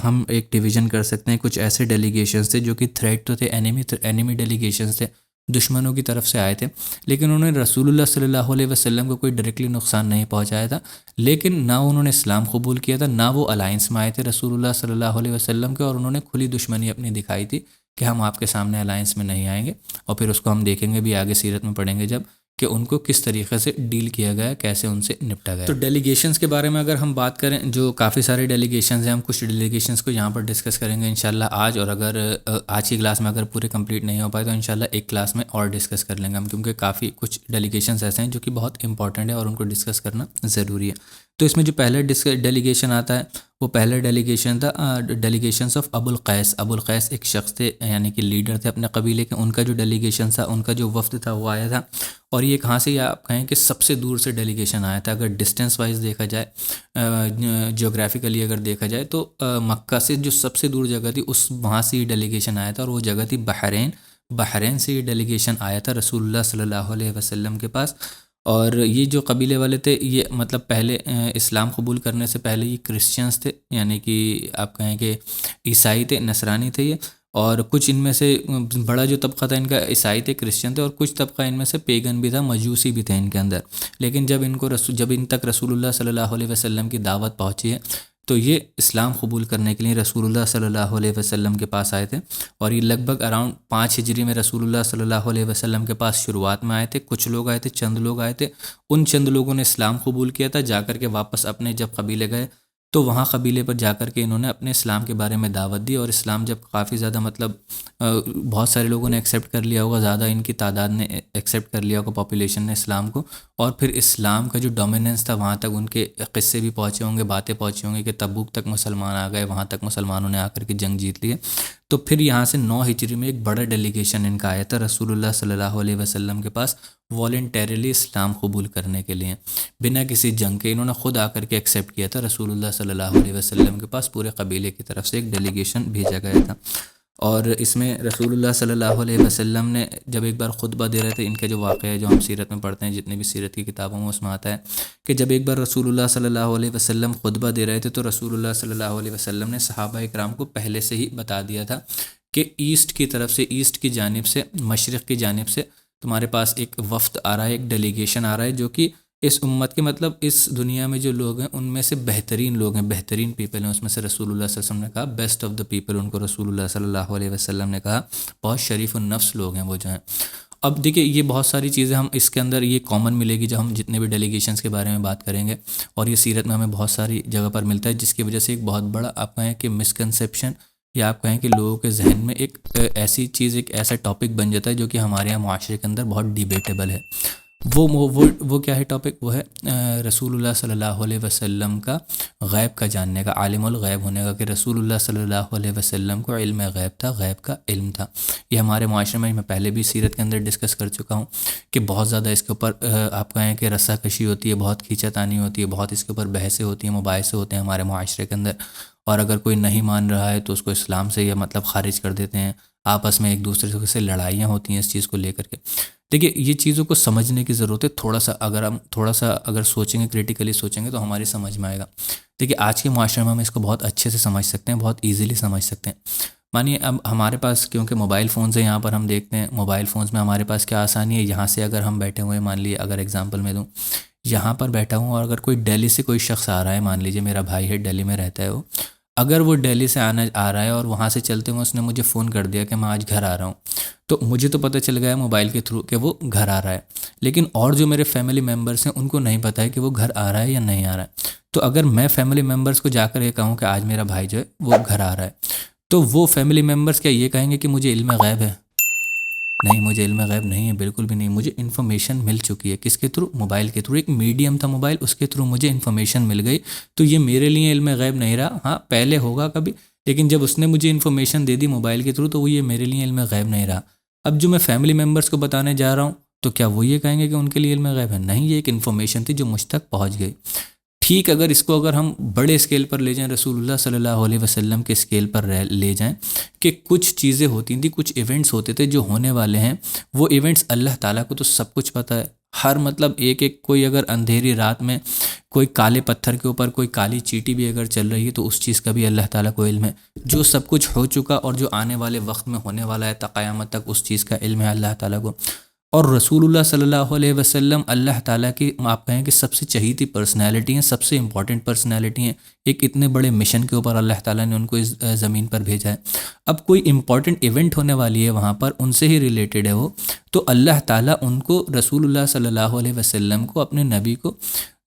ہم ایک ڈویژن کر سکتے ہیں، کچھ ایسے ڈیلیگیشنز تھے جو کہ تھریٹ تو تھے، اینیمی ڈیلیگیشنز تھے، دشمنوں کی طرف سے آئے تھے، لیکن انہوں نے رسول اللہ صلی اللہ علیہ وسلم کو کوئی ڈائریکٹلی نقصان نہیں پہنچایا تھا، لیکن نہ انہوں نے اسلام قبول کیا تھا، نہ وہ الائنس میں آئے تھے رسول اللہ صلی اللہ علیہ وسلم کے، اور انہوں نے کھلی دشمنی اپنی دکھائی تھی کہ ہم آپ کے سامنے الائنس میں نہیں آئیں گے۔ اور پھر اس کو ہم دیکھیں گے بھی آگے سیرت میں پڑھیں گے جب کہ ان کو کس طریقے سے ڈیل کیا گیا، کیسے ان سے نپٹا گیا۔ تو ڈیلیگیشنز کے بارے میں اگر ہم بات کریں، جو کافی سارے ڈیلیگیشنز ہیں، ہم کچھ ڈیلیگیشنز کو یہاں پر ڈسکس کریں گے انشاءاللہ آج، اور اگر آج کی کلاس میں اگر پورے کمپلیٹ نہیں ہو پائے تو انشاءاللہ ایک کلاس میں اور ڈسکس کر لیں گے ہم، کیونکہ کافی کچھ ڈیلیگیشنز ایسے ہیں جو کہ بہت امپورٹنٹ ہے اور ان کو ڈسکس کرنا ضروری ہے۔ تو اس میں جو پہلا ڈیلیگیشن آتا ہے وہ پہلا ڈیلیگیشن تھا ڈیلیگیشنز آف ابو القیس۔ ابو القیس ایک شخص تھے، یعنی کہ لیڈر تھے اپنے قبیلے کے، ان کا جو ڈیلیگیشن تھا، ان کا جو وفد تھا وہ آیا تھا، اور یہ کہاں سے، یا آپ کہیں کہ سب سے دور سے ڈیلیگیشن آیا تھا۔ اگر ڈسٹینس وائز دیکھا جائے، جیوگرافیکلی اگر دیکھا جائے تو مکہ سے جو سب سے دور جگہ تھی وہاں سے یہ ڈیلیگیشن آیا تھا، اور وہ جگہ تھی بحرین سے یہ ڈیلیگیشن آیا تھا رسول اللہ صلی اللہ علیہ وسلم کے پاس۔ اور یہ جو قبیلے والے تھے یہ مطلب پہلے اسلام قبول کرنے سے پہلے یہ کرسچنز تھے، یعنی کہ آپ کہیں کہ عیسائی تھے، نصرانی تھے یہ، اور کچھ ان میں سے بڑا جو طبقہ تھا ان کا عیسائی تھے، کرسچن تھے، اور کچھ طبقہ ان میں سے پیگن بھی تھا، مجوسی بھی تھے ان کے اندر۔ لیکن جب ان تک رسول اللہ صلی اللہ علیہ وسلم کی دعوت پہنچی ہے تو یہ اسلام قبول کرنے کے لیے رسول اللہ صلی اللہ علیہ وسلم کے پاس آئے تھے، اور یہ لگ بھگ اراؤنڈ 5 ہجری میں رسول اللہ صلی اللہ علیہ وسلم کے پاس شروعات میں آئے تھے۔ کچھ لوگ آئے تھے، چند لوگ آئے تھے، ان چند لوگوں نے اسلام قبول کیا تھا، جا کر کے واپس اپنے جب قبیلے گئے تو وہاں قبیلے پر جا کر کے انہوں نے اپنے اسلام کے بارے میں دعوت دی، اور اسلام جب کافی زیادہ مطلب بہت سارے لوگوں نے ایکسیپٹ کر لیا ہوگا، زیادہ ان کی تعداد نے ایکسیپٹ کر لیا ہوگا، پاپولیشن نے اسلام کو، اور پھر اسلام کا جو ڈومیننس تھا وہاں تک ان کے قصے بھی پہنچے ہوں گے، باتیں پہنچی ہوں گی کہ تبوک تک مسلمان آ گئے، وہاں تک مسلمانوں نے آ کر کے جنگ جیت لیے۔ تو پھر یہاں سے 9 ہجری میں ایک بڑا ڈیلیگیشن ان کا آیا تھا رسول اللہ صلی اللہ علیہ وسلم کے پاس والنٹیرلی اسلام قبول کرنے کے لیے، بنا کسی جنگ کے انہوں نے خود آ کر کے ایکسیپٹ کیا تھا رسول اللہ صلی اللہ علیہ وسلم کے پاس، پورے قبیلے کی طرف سے ایک ڈیلیگیشن بھیجا گیا تھا۔ اور اس میں رسول اللہ صلی اللہ علیہ وسلم نے جب ایک بار خطبہ دے رہے تھے، ان کا جو واقعہ ہے جو ہم سیرت میں پڑھتے ہیں، جتنے بھی سیرت کی کتابوں میں اس میں آتا ہے کہ جب ایک بار رسول اللہ صلی اللہ علیہ وسلم خطبہ دے رہے تھے تو رسول اللہ صلی اللہ علیہ وسلم نے صحابہ اکرام کو پہلے سے ہی بتا دیا تھا کہ ایسٹ کی طرف سے، ایسٹ کی جانب سے، مشرق کی جانب سے تمہارے پاس ایک وفد آ رہا ہے، ایک ڈیلیگیشن آ رہا ہے جو کہ اس امت کے مطلب اس دنیا میں جو لوگ ہیں ان میں سے بہترین لوگ ہیں، بہترین پیپل ہیں، اس میں سے رسول اللہ صلی اللہ علیہ وسلم نے کہا بیسٹ آف دا پیپل، ان کو رسول اللہ صلی اللہ علیہ وسلم نے کہا بہت شریف النفس لوگ ہیں وہ جو ہیں۔ اب دیکھیں یہ بہت ساری چیزیں ہم اس کے اندر یہ کامن ملے گی جب ہم جتنے بھی ڈیلیگیشنز کے بارے میں بات کریں گے، اور یہ سیرت میں ہمیں بہت ساری جگہ پر ملتا ہے، جس کی وجہ سے ایک بہت بڑا آپ کہیں کہ مسکنسیپشن، یا آپ کہیں کہ لوگوں کے ذہن میں ایک ایسی چیز، ایک ایسا ٹاپک بن جاتا ہے جو کہ ہمارے یہاں معاشرے کے اندر بہت ڈیبیٹیبل ہے۔ وہ کیا ہے ٹاپک؟ وہ ہے رسول اللہ صلی اللہ علیہ وسلم کا غیب کا جاننے کا، عالم الغیب ہونے کا، کہ رسول اللہ صلی اللہ علیہ وسلم کو علم غیب تھا، غیب کا علم تھا۔ یہ ہمارے معاشرے میں پہلے بھی سیرت کے اندر ڈسکس کر چکا ہوں کہ بہت زیادہ اس کے اوپر آپ کہیں کہ رسہ کشی ہوتی ہے، بہت کھینچا تانی ہوتی ہے، بہت اس کے اوپر بحثیں ہوتی ہیں، مباحثے ہوتے ہیں ہمارے معاشرے کے اندر، اور اگر کوئی نہیں مان رہا ہے تو اس کو اسلام سے یہ مطلب خارج کر دیتے ہیں، آپس میں ایک دوسرے سے لڑائیاں ہوتی ہیں اس چیز کو لے کر کے۔ دیکھیے یہ چیزوں کو سمجھنے کی ضرورت ہے، تھوڑا سا اگر سوچیں گے، کریٹیکلی سوچیں گے تو ہماری سمجھ میں آئے گا۔ دیکھیے آج کے معاشرے میں ہم اس کو بہت اچھے سے سمجھ سکتے ہیں، بہت ایزیلی سمجھ سکتے ہیں۔ مانیے اب ہمارے پاس کیونکہ موبائل فونز ہیں، یہاں پر ہم دیکھتے ہیں موبائل فونز میں ہمارے پاس کیا آسانی ہے، یہاں سے اگر ہم بیٹھے ہوئے ہیں، مان لیے اگر اگزامپل میں دوں، یہاں پر بیٹھا ہوں اور اگر کوئی دہلی سے کوئی شخص آ رہا ہے، مان لیجیے میرا بھائی ہے دہلی میں رہتا ہے وہ، اگر وہ دہلی سے آ رہا ہے اور وہاں سے چلتے ہوئے اس نے مجھے فون کر دیا کہ میں آج گھر آ رہا ہوں، تو مجھے تو پتہ چل گیا موبائل کے تھرو کہ وہ گھر آ رہا ہے، لیکن اور جو میرے فیملی ممبرس ہیں ان کو نہیں پتہ ہے کہ وہ گھر آ رہا ہے یا نہیں آ رہا ہے۔ تو اگر میں فیملی ممبرس کو جا کر یہ کہوں کہ آج میرا بھائی جو ہے وہ گھر آ رہا ہے، تو وہ فیملی ممبرس کیا یہ کہیں گے کہ مجھے علم غیب ہے؟ نہیں، مجھے علم غیب نہیں ہے، بالکل بھی نہیں۔ مجھے انفارمیشن مل چکی ہے، کس کے تھرو؟ موبائل کے تھرو۔ ایک میڈیم تھا موبائل، اس کے تھرو مجھے انفارمیشن مل گئی، تو یہ میرے لیے علم غیب نہیں رہا۔ ہاں پہلے ہوگا کبھی، لیکن جب اس نے مجھے انفارمیشن دے دی موبائل کے تھرو تو وہ یہ میرے لیے علم غیب نہیں رہا۔ اب جو میں فیملی ممبرس کو بتانے جا رہا ہوں تو کیا وہ یہ کہیں گے کہ ان کے لیے علم غیب ہے؟ نہیں، یہ ایک انفارمیشن تھی جو مجھ تک پہنچ گئی۔ ٹھیک، اگر اس کو اگر ہم بڑے اسکیل پر لے جائیں، رسول اللہ صلی اللہ علیہ وسلم کے اسکیل پر لے جائیں، کہ کچھ چیزیں ہوتی تھیں، کچھ ایونٹس ہوتے تھے جو ہونے والے ہیں، وہ ایونٹس اللہ تعالیٰ کو تو سب کچھ پتہ ہے۔ ہر مطلب ایک کوئی اگر اندھیری رات میں کوئی کالے پتھر کے اوپر کوئی کالی چیٹی بھی اگر چل رہی ہے تو اس چیز کا بھی اللہ تعالیٰ کو علم ہے۔ جو سب کچھ ہو چکا اور جو آنے والے وقت میں ہونے والا ہے تا قیامت تک، اس چیز کا علم ہے اللہ تعالیٰ کو۔ اور رسول اللہ صلی اللہ علیہ وسلم اللہ تعالیٰ کی آپ کہیں کہ سب سے چہیتی پرسنالٹی ہیں، سب سے امپورٹنٹ پرسنالٹی ہیں۔ ایک اتنے بڑے مشن کے اوپر اللہ تعالیٰ نے ان کو اس زمین پر بھیجا ہے۔ اب کوئی امپورٹنٹ ایونٹ ہونے والی ہے وہاں پر، ان سے ہی ریلیٹڈ ہے وہ، تو اللہ تعالیٰ ان کو، رسول اللہ صلی اللہ علیہ وسلم کو، اپنے نبی کو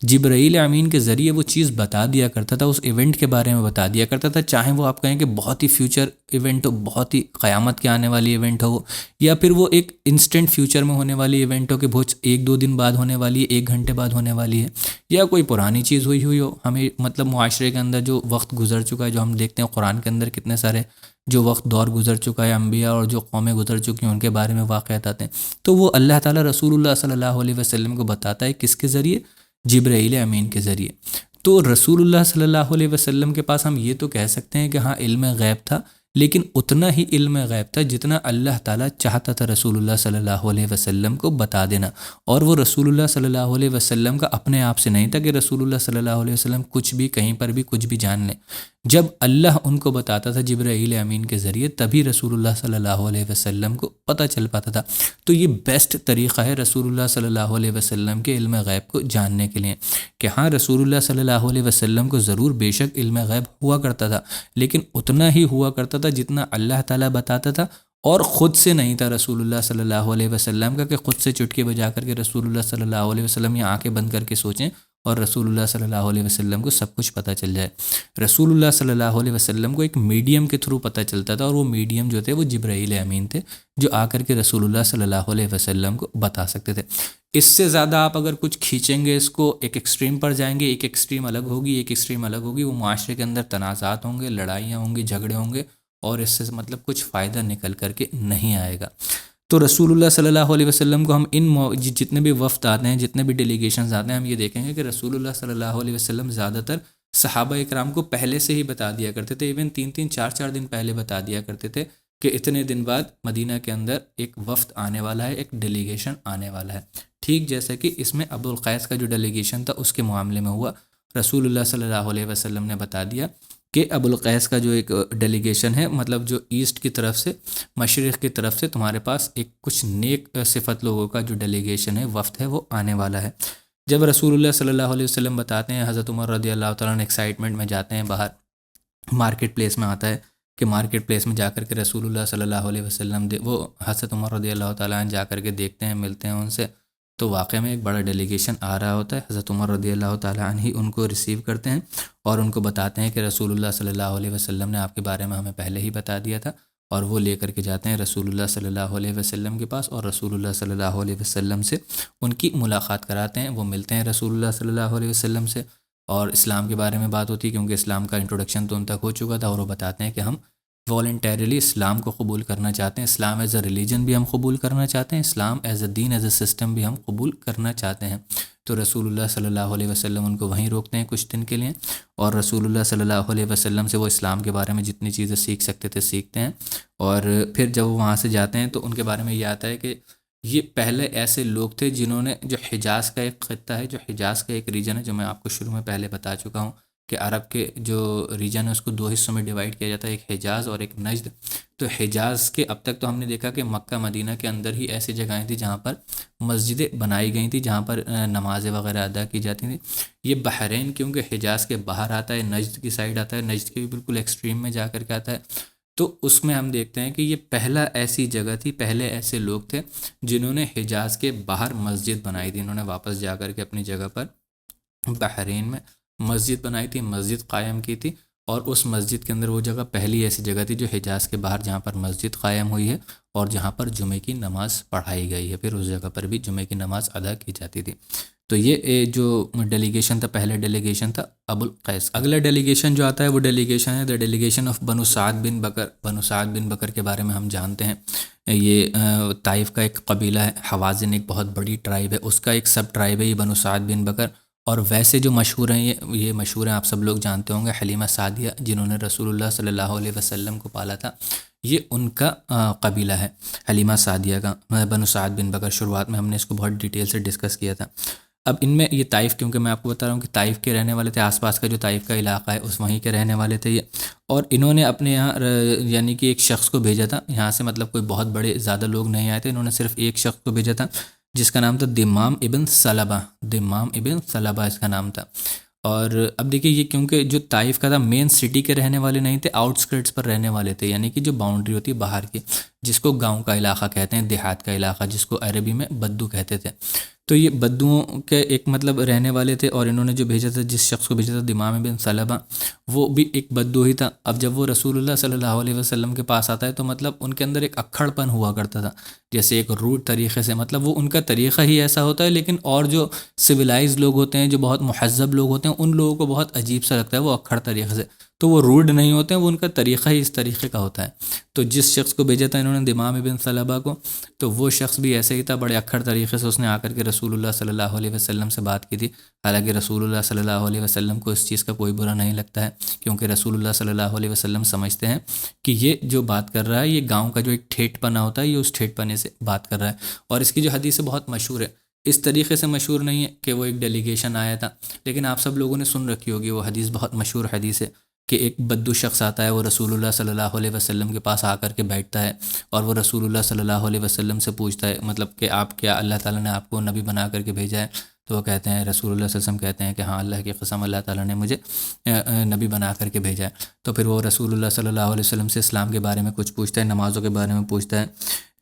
جبرائیل امین کے ذریعے وہ چیز بتا دیا کرتا تھا، اس ایونٹ کے بارے میں بتا دیا کرتا تھا، چاہے وہ آپ کہیں کہ بہت ہی فیوچر ایونٹ ہو، بہت ہی قیامت کے آنے والی ایونٹ ہو، یا پھر وہ ایک انسٹنٹ فیوچر میں ہونے والی ایونٹ ہو کہ بہت ایک دو دن بعد ہونے والی ہے، ایک گھنٹے بعد ہونے والی ہے، یا کوئی پرانی چیز ہوئی ہو، ہمیں مطلب معاشرے کے اندر جو وقت گزر چکا ہے، جو ہم دیکھتے ہیں قرآن کے اندر کتنے سارے جو وقت دور گزر چکا ہے، انبیاء اور جو قومیں گزر چکی ہیں ان کے بارے میں واقعات آتے ہیں، تو وہ اللہ تعالیٰ رسول اللہ صلی اللہ علیہ وسلم کو بتاتا ہے، کس کے ذریعے؟ جبرائیل امین کے ذریعے۔ تو رسول اللہ صلی اللہ علیہ وسلم کے پاس ہم یہ تو کہہ سکتے ہیں کہ ہاں علم غیب تھا، لیکن اتنا ہی علم غیب تھا جتنا اللہ تعالیٰ چاہتا تھا رسول اللہ صلی اللہ علیہ وسلم کو بتا دینا، اور وہ رسول اللہ صلی اللہ علیہ وسلم کا اپنے آپ سے نہیں تھا کہ رسول اللہ صلی اللہ علیہ وسلم کچھ بھی کہیں پر بھی کچھ بھی جان لیں۔ جب اللہ ان کو بتاتا تھا جبرائیل امین کے ذریعے، تبھی رسول اللہ صلی اللہ علیہ وسلم کو پتہ چل پاتا تھا۔ تو یہ بیسٹ طریقہ ہے رسول اللہ صلی اللہ علیہ وسلم کے علم غیب کو جاننے کے لیے، کہ ہاں رسول اللہ صلی اللہ علیہ وسلم کو ضرور بے شک علم غیب ہوا کرتا تھا، لیکن اتنا ہی ہوا کرتا تھا جتنا اللہ تعالیٰ بتاتا تھا، اور خود سے نہیں تھا رسول اللہ صلی اللہ علیہ وسلم کا کہ خود سے چٹکی بجا کر کے رسول اللہ صلی اللہ علیہ وسلم یا آنکھیں بند کر کے سوچیں اور رسول اللہ صلی اللہ علیہ وسلم کو سب کچھ پتہ چل جائے۔ رسول اللہ صلی اللہ علیہ وسلم کو ایک میڈیم کے تھرو پتہ چلتا تھا، اور وہ میڈیم جو تھے وہ جبرائیل امین تھے، جو آ کر کے رسول اللہ صلی اللہ علیہ وسلم کو بتا سکتے تھے۔ اس سے زیادہ آپ اگر کچھ کھینچیں گے، اس کو ایک ایکسٹریم پر جائیں گے، ایک ایکسٹریم الگ ہوگی، ایک ایکسٹریم الگ ہوگی، وہ معاشرے کے اندر تنازعات ہوں گے، لڑائیاں ہوں گی، جھگڑے ہوں گے، اور اس سے مطلب کچھ فائدہ نکل کر کے نہیں آئے گا۔ تو رسول اللہ صلی اللہ علیہ وسلم کو ہم جتنے بھی وفد آتے ہیں، جتنے بھی ڈیلیگیشنز آتے ہیں، ہم یہ دیکھیں گے کہ رسول اللہ صلی اللہ علیہ وسلم زیادہ تر صحابہ اکرام کو پہلے سے ہی بتا دیا کرتے تھے، ایون 3 4 دن پہلے بتا دیا کرتے تھے کہ اتنے دن بعد مدینہ کے اندر ایک وفد آنے والا ہے، ایک ڈیلیگیشن آنے والا ہے۔ ٹھیک جیسا کہ اس میں ابو القیس کا جو ڈیلیگیشن تھا اس کے معاملے میں ہوا، رسول اللہ صلی اللہ علیہ وسلم نے بتا دیا کہ ابو القیس کا جو ایک ڈیلیگیشن ہے، مطلب جو ایسٹ کی طرف سے، مشرق کی طرف سے تمہارے پاس ایک کچھ نیک صفت لوگوں کا جو ڈیلیگیشن ہے، وفد ہے، وہ آنے والا ہے۔ جب رسول اللہ صلی اللہ علیہ وسلم بتاتے ہیں، حضرت عمر رضی اللہ تعالیٰ عنہ ایکسائٹمنٹ میں جاتے ہیں باہر، مارکیٹ پلیس میں آتا ہے کہ مارکیٹ پلیس میں جا کر کے رسول اللہ صلی اللہ علیہ وسلم وہ حضرت عمر رضی اللہ تعالیٰ عنہ جا کر کے دیکھتے ہیں، ملتے ہیں ان سے، تو واقعہ میں ایک بڑا ڈیلیگیشن آ رہا ہوتا ہے۔ حضرت عمر رضی اللہ تعالیٰ عنہ ہی ان کو ریسیو کرتے ہیں اور ان کو بتاتے ہیں کہ رسول اللہ صلی اللہ علیہ وسلم نے آپ کے بارے میں ہمیں پہلے ہی بتا دیا تھا، اور وہ لے کر کے جاتے ہیں رسول اللہ صلی اللہ علیہ وسلم کے پاس، اور رسول اللہ صلی اللہ علیہ وسلم سے ان کی ملاقات کراتے ہیں۔ وہ ملتے ہیں رسول اللہ صلی اللہ علیہ وسلم سے، اور اسلام کے بارے میں بات ہوتی ہے، کیونکہ اسلام کا انٹروڈکشن تو ان تک ہو چکا تھا، اور وہ بتاتے ہیں کہ ہم والنٹیرلی اسلام کو قبول کرنا چاہتے ہیں، اسلام ایز اے ریلیجن بھی ہم قبول کرنا چاہتے ہیں، اسلام ایز اے دین، ایز اے سسٹم بھی ہم قبول کرنا چاہتے ہیں۔ تو رسول اللہ صلی اللہ علیہ وسلم ان کو وہیں روکتے ہیں کچھ دن کے لیے، اور رسول اللہ صلی اللہ علیہ وسلم سے وہ اسلام کے بارے میں جتنی چیزیں سیکھ سکتے تھے سیکھتے ہیں، اور پھر جب وہ وہاں سے جاتے ہیں تو ان کے بارے میں یہ آتا ہے کہ یہ پہلے ایسے لوگ تھے جنہوں نے جو حجاز کا ایک خطہ ہے، جو حجاز کا ایک ریجن ہے، جو میں آپ کو شروع میں پہلے بتا چکا ہوں کہ عرب کے جو ریجن ہے اس کو دو حصوں میں ڈیوائڈ کیا جاتا ہے، ایک حجاز اور ایک نجد۔ تو حجاز کے اب تک تو ہم نے دیکھا کہ مکہ مدینہ کے اندر ہی ایسی جگہیں تھیں جہاں پر مسجدیں بنائی گئی تھیں، جہاں پر نمازیں وغیرہ ادا کی جاتی تھیں۔ یہ بحرین کیونکہ حجاز کے باہر آتا ہے، نجد کی سائڈ آتا ہے، نجد کے بھی بالکل ایکسٹریم میں جا کر کے آتا ہے، تو اس میں ہم دیکھتے ہیں کہ یہ پہلا ایسی جگہ تھی، پہلے ایسے لوگ تھے جنہوں نے حجاز کے باہر مسجد بنائی تھی۔ انہوں نے واپس جا کر کے اپنی جگہ پر بحرین میں مسجد بنائی تھی، مسجد قائم کی تھی، اور اس مسجد کے اندر وہ جگہ پہلی ایسی جگہ تھی جو حجاز کے باہر جہاں پر مسجد قائم ہوئی ہے اور جہاں پر جمعے کی نماز پڑھائی گئی ہے، پھر اس جگہ پر بھی جمعے کی نماز ادا کی جاتی تھی۔ تو یہ جو ڈیلیگیشن تھا، پہلا ڈیلیگیشن تھا ابو القیس کا۔ اگلا ڈیلیگیشن جو آتا ہے وہ ڈیلیگیشن ہے دا ڈیلیگیشن آف بنو سعد بن بکر۔ بنو سعد بن بکر کے بارے میں ہم جانتے ہیں، یہ طائف کا ایک قبیلہ ہے، حوازن ایک بہت بڑی ٹرائب ہے، اس کا ایک سب ٹرائب ہے یہ بنو سعد بن بکر۔ اور ویسے جو مشہور ہیں یہ مشہور ہیں، آپ سب لوگ جانتے ہوں گے، حلیمہ سعدیہ جنہوں نے رسول اللہ صلی اللہ علیہ وسلم کو پالا تھا، یہ ان کا قبیلہ ہے، حلیمہ سعدیہ کا، بنو سعد بن بکر۔ شروعات میں ہم نے اس کو بہت ڈیٹیل سے ڈسکس کیا تھا۔ اب ان میں یہ طائف، کیونکہ میں آپ کو بتا رہا ہوں کہ طائف کے رہنے والے تھے، آس پاس کا جو طائف کا علاقہ ہے اس وہیں کے رہنے والے تھے یہ، اور انہوں نے اپنے یہاں یعنی کہ ایک شخص کو بھیجا تھا یہاں سے، مطلب کوئی بہت بڑے زیادہ لوگ نہیں آئے تھے، انہوں نے صرف ایک شخص کو بھیجا تھا جس کا نام تھا دمام ابن سلبہ، دمام ابن سلبہ اس کا نام تھا۔ اور اب دیکھیے یہ کیونکہ جو طائف کا تھا مین سٹی کے رہنے والے نہیں تھے، آؤٹ اسکرٹس پر رہنے والے تھے، یعنی کہ جو باؤنڈری ہوتی ہے باہر کی، جس کو گاؤں کا علاقہ کہتے ہیں، دیہات کا علاقہ، جس کو عربی میں بدو کہتے تھے۔ تو یہ بدوؤں کے ایک مطلب رہنے والے تھے، اور انہوں نے جو بھیجا تھا، جس شخص کو بھیجا تھا دمام بن سلبہ، وہ بھی ایک بدو ہی تھا۔ اب جب وہ رسول اللہ صلی اللہ علیہ وسلم کے پاس آتا ہے تو مطلب ان کے اندر ایک اکھڑ پن ہوا کرتا تھا، جیسے ایک روڈ طریقے سے، مطلب وہ ان کا طریقہ ہی ایسا ہوتا ہے، لیکن اور جو سویلائز لوگ ہوتے ہیں، جو بہت مہذب لوگ ہوتے ہیں، ان لوگوں کو بہت عجیب سا لگتا ہے وہ اکھڑ طریقے سے، تو وہ روڈ نہیں ہوتے ہیں، وہ ان کا طریقہ ہی اس طریقے کا ہوتا ہے۔ تو جس شخص کو بھیجا تھا انہوں نے دمام بن سلبہ کو، تو وہ شخص بھی ایسے ہی تھا، بڑے اکھڑ طریقے سے اس نے آ کر کے رسول اللہ صلی اللہ علیہ وسلم سے بات کی تھی۔ حالانکہ رسول اللہ صلی اللہ علیہ وسلم کو اس چیز کا کوئی برا نہیں لگتا ہے، کیونکہ رسول اللہ صلی اللہ علیہ وسلم سمجھتے ہیں کہ یہ جو بات کر رہا ہے یہ گاؤں کا جو ایک ٹھیٹ پنا ہوتا ہے، یہ اس ٹھیٹ پنے سے بات کر رہا ہے۔ اور اس کی جو حدیث ہے بہت مشہور ہے، اس طریقے سے مشہور نہیں ہے کہ وہ ایک ڈیلیگیشن آیا تھا، لیکن آپ سب لوگوں نے سن رکھی ہوگی وہ حدیث، بہت مشہور حدیث ہے کہ ایک بدو شخص آتا ہے، وہ رسول اللہ صلی اللہ علیہ وسلم کے پاس آ کر کے بیٹھتا ہے، اور وہ رسول اللہ صلی اللہ علیہ وسلم سے پوچھتا ہے، مطلب کہ آپ کیا اللہ تعالیٰ نے آپ کو نبی بنا کر کے بھیجا ہے؟ تو وہ کہتے ہیں، رسول اللہ صلی اللہ علیہ وسلم کہتے ہیں کہ ہاں، اللہ کی قسم اللہ تعالیٰ نے مجھے نبی بنا کر کے بھیجا ہے۔ تو پھر وہ رسول اللہ صلی اللہ علیہ وسلم سے اسلام کے بارے میں کچھ پوچھتا ہے، نمازوں کے بارے میں پوچھتا ہے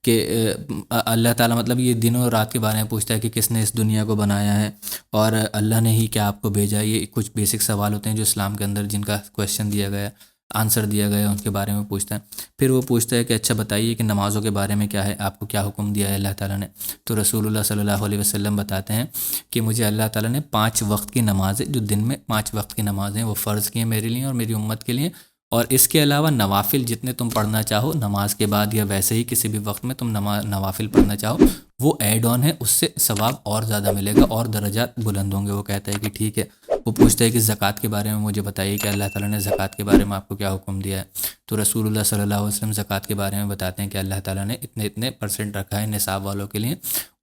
کہ اللہ تعالیٰ مطلب یہ دن اور رات کے بارے میں پوچھتا ہے کہ کس نے اس دنیا کو بنایا ہے، اور اللہ نے ہی کیا آپ کو بھیجا ہے۔ یہ کچھ بیسک سوال ہوتے ہیں جو اسلام کے اندر جن کا کویشچن دیا گیا ہے، آنسر دیا گیا ہے، ان کے بارے میں پوچھتا ہے۔ پھر وہ پوچھتا ہے کہ اچھا بتائیے کہ نمازوں کے بارے میں کیا ہے، آپ کو کیا حکم دیا ہے اللہ تعالیٰ نے؟ تو رسول اللہ صلی اللہ علیہ وسلم بتاتے ہیں کہ مجھے اللہ تعالیٰ نے 5 وقت کی نمازیں، جو دن میں 5 وقت کی نمازیں وہ فرض کی ہیں میرے لیے اور میری امت کے لیے، اور اس کے علاوہ نوافل جتنے تم پڑھنا چاہو نماز کے بعد یا ویسے ہی کسی بھی وقت میں تم نوافل پڑھنا چاہو، وہ ایڈ آن ہے، اس سے ثواب اور زیادہ ملے گا اور درجات بلند ہوں گے۔ وہ کہتا ہے کہ ٹھیک ہے۔ وہ پوچھتا ہے کہ زکوٰۃ کے بارے میں مجھے بتائیے کہ اللہ تعالیٰ نے زکوٰۃ کے بارے میں آپ کو کیا حکم دیا ہے؟ تو رسول اللہ صلی اللہ علیہ وسلم زکوٰۃ کے بارے میں بتاتے ہیں کہ اللہ تعالیٰ نے اتنے پرسنٹ رکھا ہے نصاب والوں کے لیے،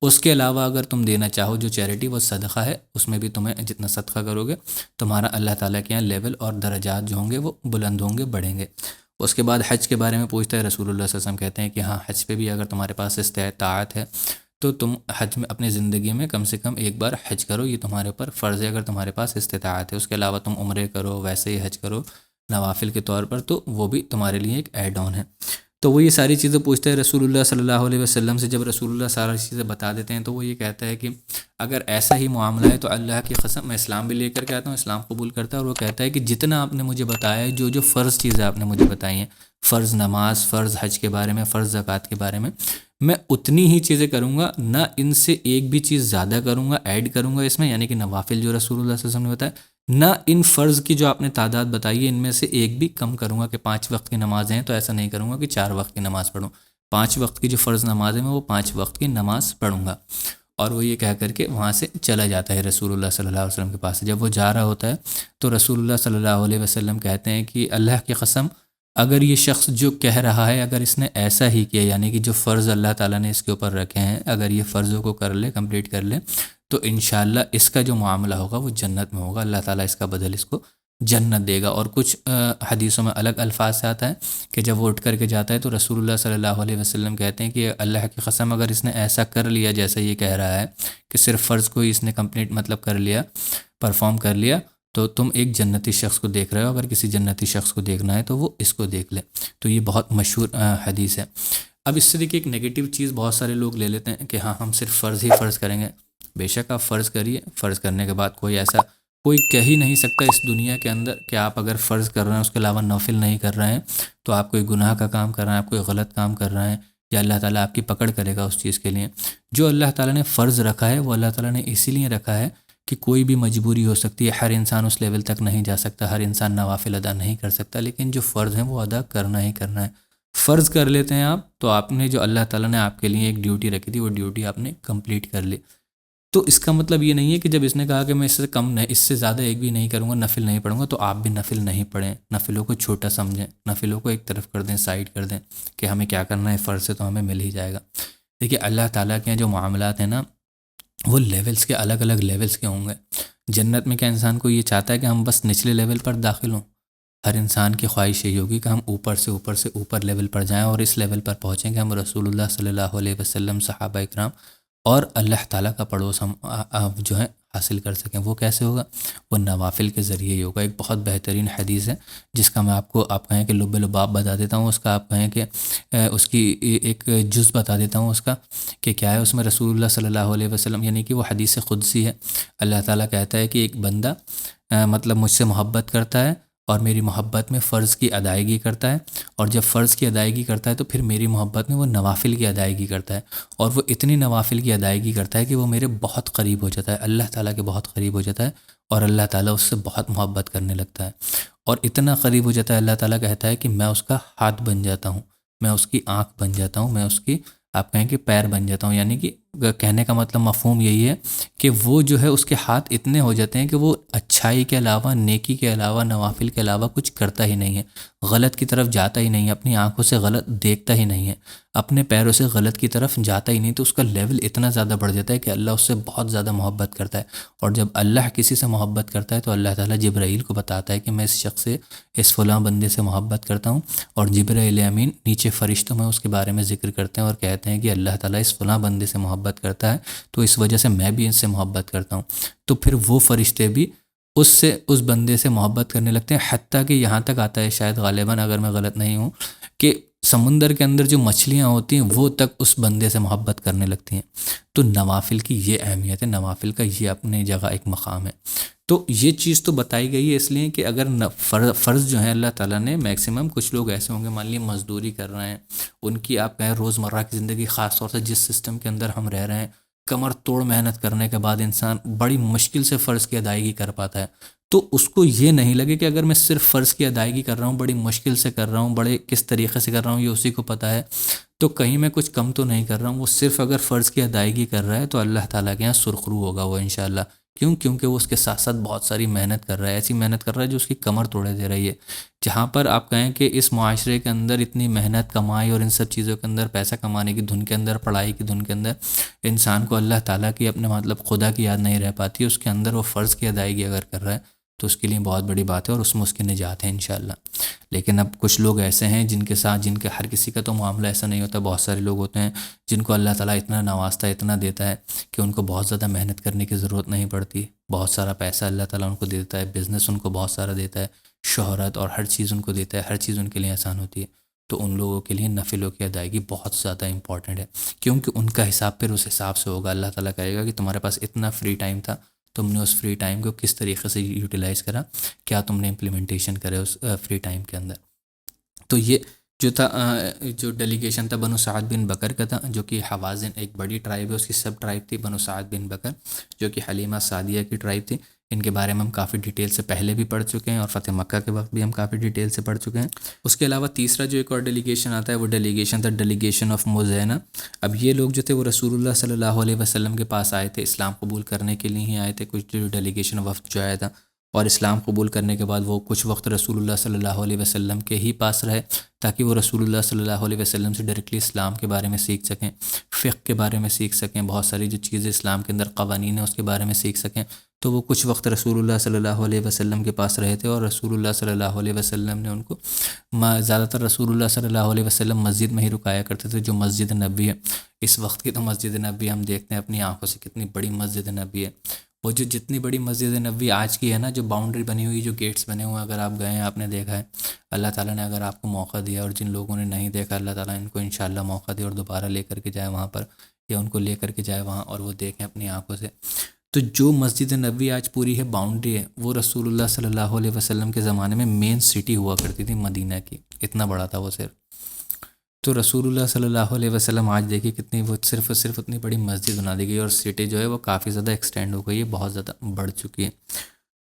اس کے علاوہ اگر تم دینا چاہو جو چیریٹی وہ صدقہ ہے، اس میں بھی تمہیں جتنا صدقہ کرو گے تمہارا اللہ تعالیٰ کے یہاں لیول اور درجات جو ہوں گے وہ بلند ہوں گے، بڑھیں گے۔ اس کے بعد حج کے بارے میں پوچھتا ہے، رسول اللہ صلی اللہ علیہ وسلم کہتے ہیں کہ ہاں، حج پہ بھی اگر تمہارے پاس استطاعت ہے تو تم حج میں اپنی زندگی میں کم سے کم ایک بار حج کرو، یہ تمہارے اوپر فرض ہے اگر تمہارے پاس استطاعت ہے۔ اس کے علاوہ تم عمرے کرو، ویسے ہی حج کرو نوافل کے طور پر، تو وہ بھی تمہارے لیے ایک ایڈ آن ہے۔ تو وہ یہ ساری چیزیں پوچھتے ہیں رسول اللہ صلی اللہ علیہ وسلم سے۔ جب رسول اللہ ساری چیزیں بتا دیتے ہیں تو وہ یہ کہتا ہے کہ اگر ایسا ہی معاملہ ہے تو اللہ کی قسم میں اسلام بھی لے کر کے آتا ہوں، اسلام قبول کرتا ہے۔ اور وہ کہتا ہے کہ جتنا آپ نے مجھے بتایا ہے، جو فرض چیزیں آپ نے مجھے بتائی ہیں، فرض نماز، فرض حج کے بارے میں، فرض زکوٰۃ کے بارے میں اتنی ہی چیزیں کروں گا، نہ ان سے ایک بھی چیز زیادہ کروں گا، ایڈ کروں گا اس میں، یعنی کہ نوافل جو رسول اللہ صلی اللہ علیہ وسلم نے بتایا، نہ ان فرض کی جو آپ نے تعداد بتائی ہے ان میں سے ایک بھی کم کروں گا کہ 5 وقت کی نمازیں ہیں تو ایسا نہیں کروں گا کہ 4 وقت کی نماز پڑھوں، 5 وقت کی جو فرض نمازیں میں وہ 5 وقت کی نماز پڑھوں گا۔ اور وہ یہ کہہ کر کے وہاں سے چلا جاتا ہے رسول اللہ صلی اللہ علیہ وسلم کے پاس۔ جب وہ جا رہا ہوتا ہے تو رسول اللہ صلی اللہ علیہ وسلم کہتے ہیں کہ اللہ کی قسم اگر یہ شخص جو کہہ رہا ہے، اگر اس نے ایسا ہی کیا، یعنی کہ جو فرض اللہ تعالیٰ نے اس کے اوپر رکھے ہیں، اگر یہ فرضوں کو کر لے، کمپلیٹ کر لے، تو انشاءاللہ اس کا جو معاملہ ہوگا وہ جنت میں ہوگا، اللہ تعالیٰ اس کا بدل اس کو جنت دے گا۔ اور کچھ حدیثوں میں الگ الفاظ سے آتا ہے کہ جب وہ اٹھ کر کے جاتا ہے تو رسول اللہ صلی اللہ علیہ وسلم کہتے ہیں کہ اللہ کی قسم اگر اس نے ایسا کر لیا جیسا یہ کہہ رہا ہے کہ صرف فرض کو ہی اس نے کمپلیٹ مطلب کر لیا، پرفارم کر لیا، تو تم ایک جنتی شخص کو دیکھ رہے ہو، اگر کسی جنتی شخص کو دیکھنا ہے تو وہ اس کو دیکھ لے۔ تو یہ بہت مشہور حدیث ہے۔ اب اس سے دیکھیے ایک نگیٹو چیز بہت سارے لوگ لے لیتے ہیں کہ ہاں ہم صرف فرض ہی فرض کریں گے۔ بے شک آپ فرض کریے، فرض کرنے کے بعد کوئی کہہ ہی نہیں سکتا اس دنیا کے اندر کہ آپ اگر فرض کر رہے ہیں اس کے علاوہ نوفل نہیں کر رہے ہیں تو آپ کوئی گناہ کا کام کر رہے ہیں، آپ کوئی غلط کام کر رہے ہیں، یا اللہ تعالیٰ آپ کی پکڑ کرے گا اس چیز کے لیے۔ جو اللہ تعالیٰ نے فرض رکھا ہے وہ اللہ تعالیٰ نے اسی لیے رکھا ہے کہ کوئی بھی مجبوری ہو سکتی ہے، ہر انسان اس لیول تک نہیں جا سکتا، ہر انسان نوافل ادا نہیں کر سکتا، لیکن جو فرض ہیں وہ ادا کرنا ہی کرنا ہے۔ فرض کر لیتے ہیں آپ تو آپ نے جو اللہ تعالیٰ نے آپ کے لیے ایک ڈیوٹی رکھی تھی وہ ڈیوٹی آپ نے کمپلیٹ کر لی۔ تو اس کا مطلب یہ نہیں ہے کہ جب اس نے کہا کہ میں اس سے کم نہیں، اس سے زیادہ ایک بھی نہیں کروں گا، نفل نہیں پڑھوں گا، تو آپ بھی نفل نہیں پڑھیں، نفلوں کو چھوٹا سمجھیں، نفلوں کو ایک طرف کر دیں، سائڈ کر دیں کہ ہمیں کیا کرنا ہے، فرض سے تو ہمیں مل ہی جائے گا۔ دیکھیے اللہ تعالیٰ کے جو معاملات ہیں نا وہ لیولز کے الگ الگ لیولز کے ہوں گے۔ جنت میں کیا انسان کو یہ چاہتا ہے کہ ہم بس نچلے لیول پر داخل ہوں؟ ہر انسان کی خواہش یہی ہوگی کہ ہم اوپر لیول پر جائیں اور اس لیول پر پہنچیں کہ ہم رسول اللہ صلی اللہ علیہ وسلم، صحابہ اکرام اور اللہ تعالیٰ کا پڑوس ہم جو ہے حاصل کر سکیں۔ وہ کیسے ہوگا؟ وہ نوافل کے ذریعے ہی ہوگا۔ ایک بہت بہترین حدیث ہے جس کا میں آپ کہیں کہ لب لباب بتا دیتا ہوں، اس کا آپ کہیں کہ اس کی ایک جز بتا دیتا ہوں اس کا کہ کیا ہے۔ اس میں رسول اللہ صلی اللہ علیہ وسلم، یعنی کہ وہ حدیث قدسی ہے، اللہ تعالیٰ کہتا ہے کہ ایک بندہ مطلب مجھ سے محبت کرتا ہے اور میری محبت میں فرض کی ادائیگی کرتا ہے، اور جب فرض کی ادائیگی کرتا ہے تو پھر میری محبت میں وہ نوافل کی ادائیگی کرتا ہے، اور وہ اتنی نوافل کی ادائیگی کرتا ہے کہ وہ میرے بہت قریب ہو جاتا ہے، اللہ تعالیٰ کے بہت قریب ہو جاتا ہے، اور اللہ تعالیٰ اس سے بہت محبت کرنے لگتا ہے، اور اتنا قریب ہو جاتا ہے، اللہ تعالیٰ کہتا ہے کہ میں اس کا ہاتھ بن جاتا ہوں، میں اس کی آنکھ بن جاتا ہوں، میں اس کی آپ کہیں کہ پیر بن جاتا ہوں۔ یعنی کہ کہنے کا مطلب مفہوم یہی ہے کہ وہ جو ہے اس کے ہاتھ اتنے ہو جاتے ہیں کہ وہ اچھائی کے علاوہ، نیکی کے علاوہ، نوافل کے علاوہ کچھ کرتا ہی نہیں ہے، غلط کی طرف جاتا ہی نہیں ہے، اپنی آنکھوں سے غلط دیکھتا ہی نہیں ہے، اپنے پیروں سے غلط کی طرف جاتا ہی نہیں، تو اس کا لیول اتنا زیادہ بڑھ جاتا ہے کہ اللہ اس سے بہت زیادہ محبت کرتا ہے۔ اور جب اللہ کسی سے محبت کرتا ہے تو اللہ تعالیٰ جبرائیل کو بتاتا ہے کہ میں اس شخص سے، اس فلاں بندے سے محبت کرتا ہوں، اور جبرائیل امین نیچے فرشتوں میں اس کے بارے میں ذکر کرتے ہیں اور کہتے ہیں کہ اللہ تعالیٰ اس فلاں بندے سے محبت کرتا ہے، تو اس وجہ سے میں بھی ان سے محبت کرتا ہوں۔ تو پھر وہ فرشتے بھی اس بندے سے محبت کرنے لگتے ہیں، حتیٰ کہ یہاں تک آتا ہے شاید غالباً اگر میں غلط نہیں ہوں کہ سمندر کے اندر جو مچھلیاں ہوتی ہیں وہ تک اس بندے سے محبت کرنے لگتی ہیں۔ تو نوافل کی یہ اہمیت ہے، نوافل کا یہ اپنی جگہ ایک مقام ہے۔ تو یہ چیز تو بتائی گئی ہے اس لیے کہ اگر فرض جو ہے اللہ تعالیٰ نے میکسیمم، کچھ لوگ ایسے ہوں گے مان لیے مزدوری کر رہے ہیں، ان کی آپ کہیں روزمرہ کی زندگی، خاص طور سے جس سسٹم کے اندر ہم رہ رہے ہیں، کمر توڑ محنت کرنے کے بعد انسان بڑی مشکل سے فرض کی ادائیگی کر پاتا ہے، تو اس کو یہ نہیں لگے کہ اگر میں صرف فرض کی ادائیگی کر رہا ہوں، بڑی مشکل سے کر رہا ہوں، بڑے کس طریقے سے کر رہا ہوں یہ اسی کو پتہ ہے، تو کہیں میں کچھ کم تو نہیں کر رہا ہوں۔ وہ صرف اگر فرض کی ادائیگی کر رہا ہے تو اللہ تعالیٰ کے یہاں سرخرو ہوگا وہ انشاءاللہ۔ کیونکہ وہ اس کے ساتھ ساتھ بہت ساری محنت کر رہا ہے، ایسی محنت کر رہا ہے جو اس کی کمر توڑے دے رہی ہے۔ جہاں پر آپ کہیں کہ اس معاشرے کے اندر اتنی محنت کمائی اور ان سب چیزوں کے اندر پیسہ کمانے کی دھن کے اندر، پڑھائی کی دھن کے اندر انسان کو اللہ تعالیٰ کی، اپنے مطلب خدا کی یاد نہیں رہ پاتی، اس کے اندر وہ فرض کی ادائیگی اگر کر رہا ہے تو اس کے لیے بہت بڑی بات ہے، اور اس میں اس کی نجات ہے انشاءاللہ۔ لیکن اب کچھ لوگ ایسے ہیں جن کے ساتھ، جن کے ہر کسی کا تو معاملہ ایسا نہیں ہوتا، بہت سارے لوگ ہوتے ہیں جن کو اللہ تعالیٰ اتنا نوازتا ہے، اتنا دیتا ہے کہ ان کو بہت زیادہ محنت کرنے کی ضرورت نہیں پڑتی، بہت سارا پیسہ اللہ تعالیٰ ان کو دیتا ہے، بزنس ان کو بہت سارا دیتا ہے، شہرت اور ہر چیز ان کو دیتا ہے، ہر چیز ان کے لیے آسان ہوتی ہے۔ تو ان لوگوں کے لیے نفلوں کی ادائیگی بہت زیادہ امپورٹنٹ ہے، کیونکہ ان کا حساب پھر اس حساب سے ہوگا۔ اللہ تعالیٰ کہے گا کہ تمہارے پاس اتنا فری ٹائم تھا، تم نے اس فری ٹائم کو کس طریقے سے یوٹیلائز کرا، کیا تم نے امپلیمنٹیشن کرے اس فری ٹائم کے اندر۔ تو یہ جو تھا، جو ڈیلیگیشن تھا بنو سعد بن بکر کا تھا، جو کہ حوازن ایک بڑی ٹرائب ہے، اس کی سب ٹرائب تھی بنو سعد بن بکر، جو کہ حلیمہ سعدیہ کی ٹرائب تھی۔ ان کے بارے میں ہم کافی ڈیٹیل سے پہلے بھی پڑھ چکے ہیں، اور فتح مکہ کے وقت بھی ہم کافی ڈیٹیل سے پڑھ چکے ہیں۔ اس کے علاوہ تیسرا جو ایک اور ڈیلیگیشن آتا ہے وہ ڈیلیگیشن تھا ڈیلیگیشن آف مزینہ۔ اب یہ لوگ جو تھے وہ رسول اللہ صلی اللہ علیہ وسلم کے پاس آئے تھے، اسلام قبول کرنے کے لیے ہی آئے تھے، کچھ جو ڈیلیگیشن وفد جو آیا تھا، اور اسلام قبول کرنے کے بعد وہ کچھ وقت رسول اللہ صلی اللہ علیہ وسلم کے ہی پاس رہے، تاکہ وہ رسول اللہ صلی اللہ علیہ وسلم سے ڈائریکٹلی اسلام کے بارے میں سیکھ سکیں، فقہ کے بارے میں سیکھ سکیں، بہت ساری جو چیزیں اسلام کے اندر قوانین ہیں اس کے بارے میں سیکھ سکیں۔ تو وہ کچھ وقت رسول اللہ صلی اللہ علیہ وسلم کے پاس رہے تھے، اور رسول اللہ صلی اللہ علیہ وسلم نے ان کو زیادہ تر رسول اللہ صلی اللہ علیہ وسلم مسجد میں ہی رکایا کرتے تھے، جو مسجد نبوی ہے اس وقت کی۔ تو مسجد نبوی ہم دیکھتے ہیں اپنی آنکھوں سے کتنی بڑی مسجد نبوی ہے، وہ جو جتنی بڑی مسجد نبوی آج کی ہے نا، جو باؤنڈری بنی ہوئی، جو گیٹس بنے ہوئے ہیں، اگر آپ گئے ہیں آپ نے دیکھا ہے، اللہ تعالیٰ نے اگر آپ کو موقع دیا، اور جن لوگوں نے نہیں دیکھا اللہ تعالیٰ ان کو انشاءاللہ موقع دے اور دوبارہ لے کر کے جائے وہاں پر، یا ان کو لے کر کے جائے وہاں اور وہ دیکھیں اپنی آنکھوں سے۔ تو جو مسجد نبوی آج پوری ہے باؤنڈری ہے، وہ رسول اللہ صلی اللہ علیہ وسلم کے زمانے میں مین سٹی ہوا کرتی تھی مدینہ کی، اتنا بڑا تھا وہ صرف۔ تو رسول اللہ صلی اللہ علیہ وسلم آج دیکھیے کتنی وہ صرف اتنی بڑی مسجد بنا دی گئی، اور سٹی جو ہے وہ کافی زیادہ ایکسٹینڈ ہو گئی ہے، بہت زیادہ بڑھ چکی ہے۔